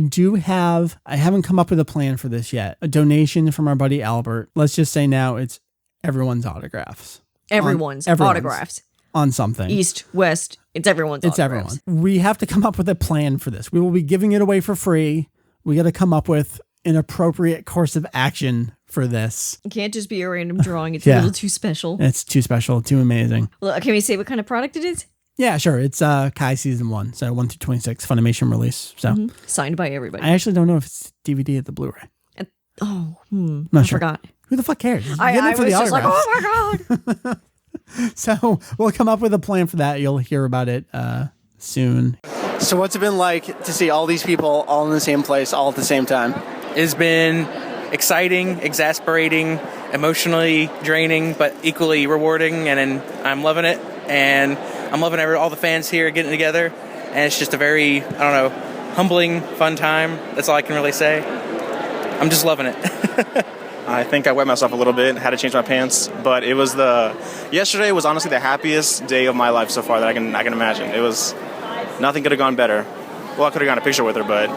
haven't come up with a plan for this yet. A donation from our buddy Albert. Let's just say now it's everyone's autographs. Everyone's autographs. On something. East, West, it's everyone's autographs. It's everyone. We have to come up with a plan for this. We will be giving it away for free. We got to come up with an appropriate course of action for this. It can't just be a random drawing. It's a little too special. It's too special, too amazing. Well, can we say what kind of product it is? Yeah, sure. It's Kai Season 1, so 1 through 26, Funimation release. So signed by everybody. I actually don't know if it's DVD at the Blu-ray. I forgot. Who the fuck cares? I was just like, oh my God. So we'll come up with a plan for that. You'll hear about it soon. So what's it been like to see all these people all in the same place all at the same time? It's been exciting, exasperating, emotionally draining, but equally rewarding, and I'm loving it, and I'm loving all the fans here getting together, and it's just a very, humbling, fun time. That's all I can really say. I'm just loving it. I think I wet myself a little bit, had to change my pants, but yesterday was honestly the happiest day of my life so far that I can imagine. It was, nothing could have gone better. Well, I could have gotten a picture with her, but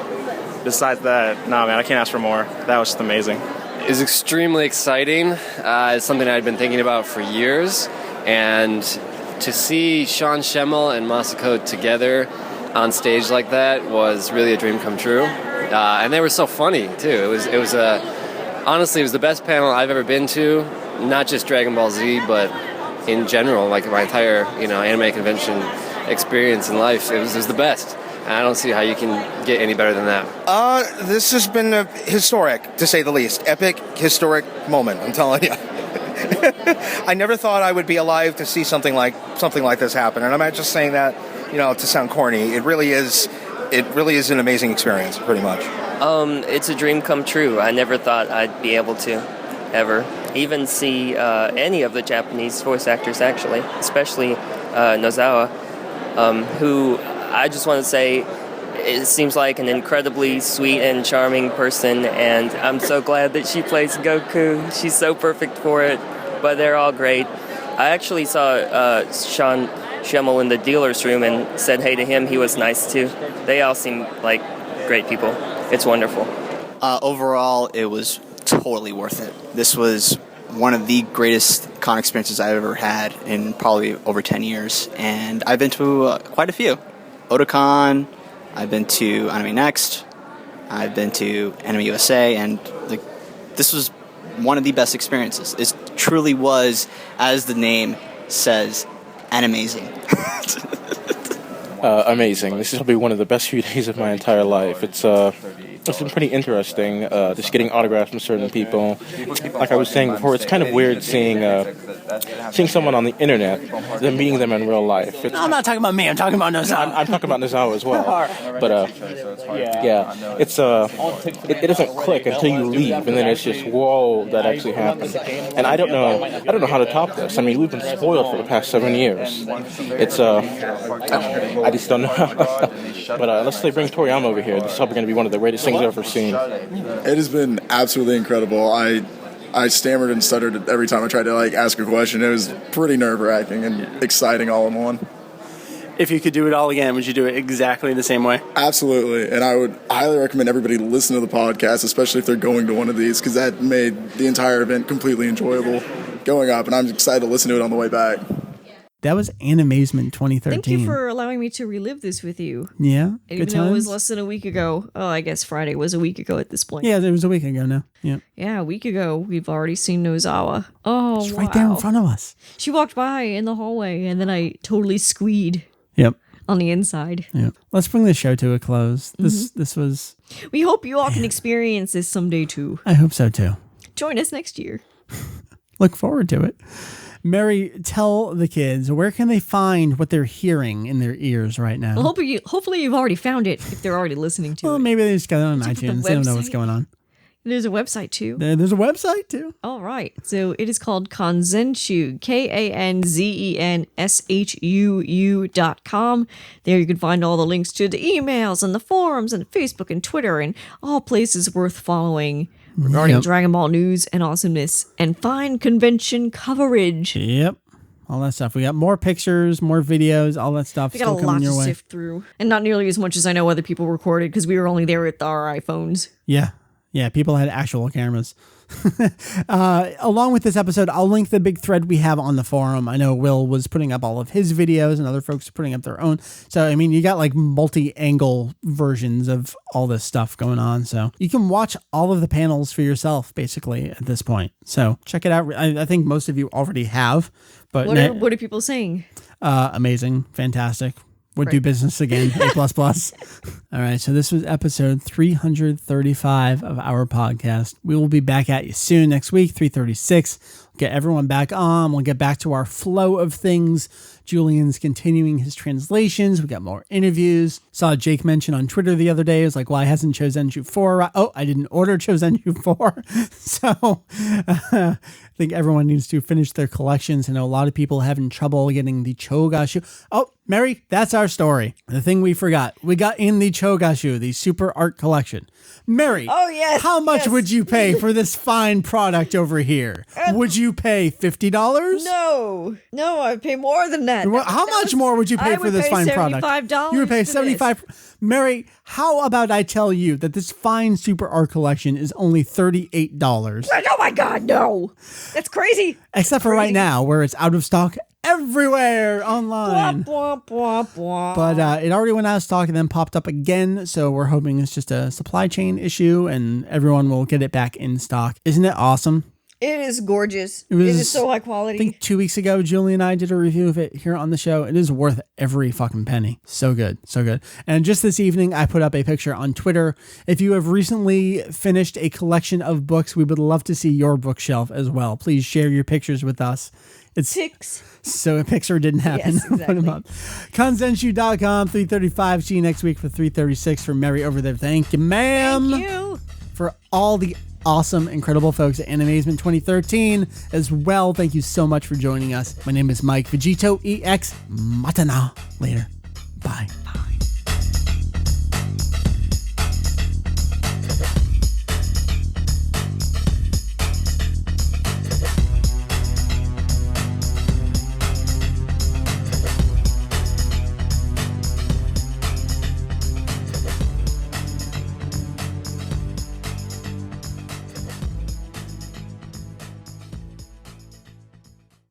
besides that, no, man, I can't ask for more. That was just amazing. It was extremely exciting. It's something I'd been thinking about for years, and to see Sean Schemmel and Masako together on stage like that was really a dream come true. And they were so funny too. Honestly, it was the best panel I've ever been to. Not just Dragon Ball Z, but in general, like my entire anime convention experience in life. It was the best. And I don't see how you can get any better than that. This has been historic, to say the least. Epic, historic moment, I'm telling you. I never thought I would be alive to see something like this happen. And I'm not just saying that, to sound corny. It really is an amazing experience, pretty much. It's a dream come true. I never thought I'd be able to, ever. Even see any of the Japanese voice actors, actually, especially Nozawa, who I just want to say it seems like an incredibly sweet and charming person, and I'm so glad that she plays Goku. She's so perfect for it, but they're all great. I actually saw Sean Schemmel in the dealer's room and said hey to him. He was nice too. They all seem like great people. It's wonderful. Overall, it was totally worth it. This was one of the greatest con experiences I've ever had in probably over 10 years, and I've been to quite a few. Otakon, I've been to Anime Next, I've been to Anime USA, and this was one of the best experiences. It truly was, as the name says, amazing. Amazing. This will be one of the best few days of my entire life. It's been pretty interesting, just getting autographs from certain people. Like I was saying before, it's kind of weird seeing someone on the internet, then meeting them in real life. No, I'm not talking about me. I'm talking about Nozawa. I'm talking about Nozawa as well. But it doesn't click until you leave, and then it's just whoa, that actually happened. And I don't know how to top this. I mean, we've been spoiled for the past 7 years. It's I just don't know. But let's bring Toriyama over here. This is probably going to be one of the greatest things I've ever seen. It has been absolutely incredible. I stammered and stuttered every time I tried to like ask a question. It was pretty nerve-wracking and exciting all in one. If you could do it all again, would you do it exactly the same way? Absolutely. And I would highly recommend everybody listen to the podcast, especially if they're going to one of these, because that made the entire event completely enjoyable going up, and I'm excited to listen to it on the way back. That was Animazement 2013. Thank you for allowing me to relive this with you. Yeah, Even though it was less than a week ago. Oh, I guess Friday was a week ago at this point. Yeah, it was a week ago now. Yeah. Yeah, a week ago. We've already seen Nozawa. Oh, It's right there in front of us. She walked by in the hallway, and then I totally squeed. Yep. On the inside. Yeah. Let's bring the show to a close. This was... We hope you all can experience this someday too. I hope so too. Join us next year. Look forward to it. Meri, tell the kids, where can they find what they're hearing in their ears right now? Well, hopefully you've already found it if they're already listening to it. Well, maybe they just got it on iTunes. They don't know what's going on. There's a website too. There's a website too. All right. So it is called Kanzenshuu, KANZENSHUU.com. There you can find all the links to the emails and the forums and Facebook and Twitter and all places worth following regarding Dragon Ball news and awesomeness and fine convention coverage. Yep. All that stuff. We got more pictures, more videos, all that stuff. We got a lot to sift through. And not nearly as much as I know other people recorded because we were only there with our iPhones. Yeah. Yeah, people had actual cameras. Along with this episode, I'll link the big thread we have on the forum. I know Will was putting up all of his videos and other folks are putting up their own. So, I mean, you got like multi-angle versions of all this stuff going on. So you can watch all of the panels for yourself, basically, at this point. So check it out. I think most of you already have. But what are people saying? Amazing. Fantastic. Would do business again. A++. All right. So this was episode 335 of our podcast. We will be back at you soon next week, 336. We'll get everyone back on. We'll get back to our flow of things. Julian's continuing his translations. We got more interviews. Saw Jake mention on Twitter the other day. It was like, why hasn't Kanzenshuu 4? Oh, I didn't order Kanzenshuu 4. So I think everyone needs to finish their collections. I know a lot of people having trouble getting the Chogashu. Oh, Meri, that's our story. The thing we forgot. We got in the Chogashu, the Super Art Collection. Meri, oh, yes, how much would you pay for this fine product over here? Would you pay $50? No, I'd pay more than that. How much more would you pay for this fine product? $75. You would pay $75. Meri, how about I tell you that this fine Super Art Collection is only $38? Oh my God, no. That's crazy. Except for right now, where it's out of stock everywhere online. Blah, blah, blah. But it already went out of stock and then popped up again. So we're hoping it's just a supply chain issue and everyone will get it back in stock. Isn't it awesome? It is gorgeous. It is so high quality. I think 2 weeks ago, Julie and I did a review of it here on the show. It is worth every fucking penny. So good. So good. And just this evening, I put up a picture on Twitter. If you have recently finished a collection of books, we would love to see your bookshelf as well. Please share your pictures with us. It's Six. So a picture didn't happen. Yes, exactly. Put them up. Kanzenshuu.com, 335. See you next week for 336 for Meri over there. Thank you, ma'am. Thank you. For all the awesome, incredible folks at Animazement 2013 as well. Thank you so much for joining us. My name is Mike VegettoEX. Matana. Later.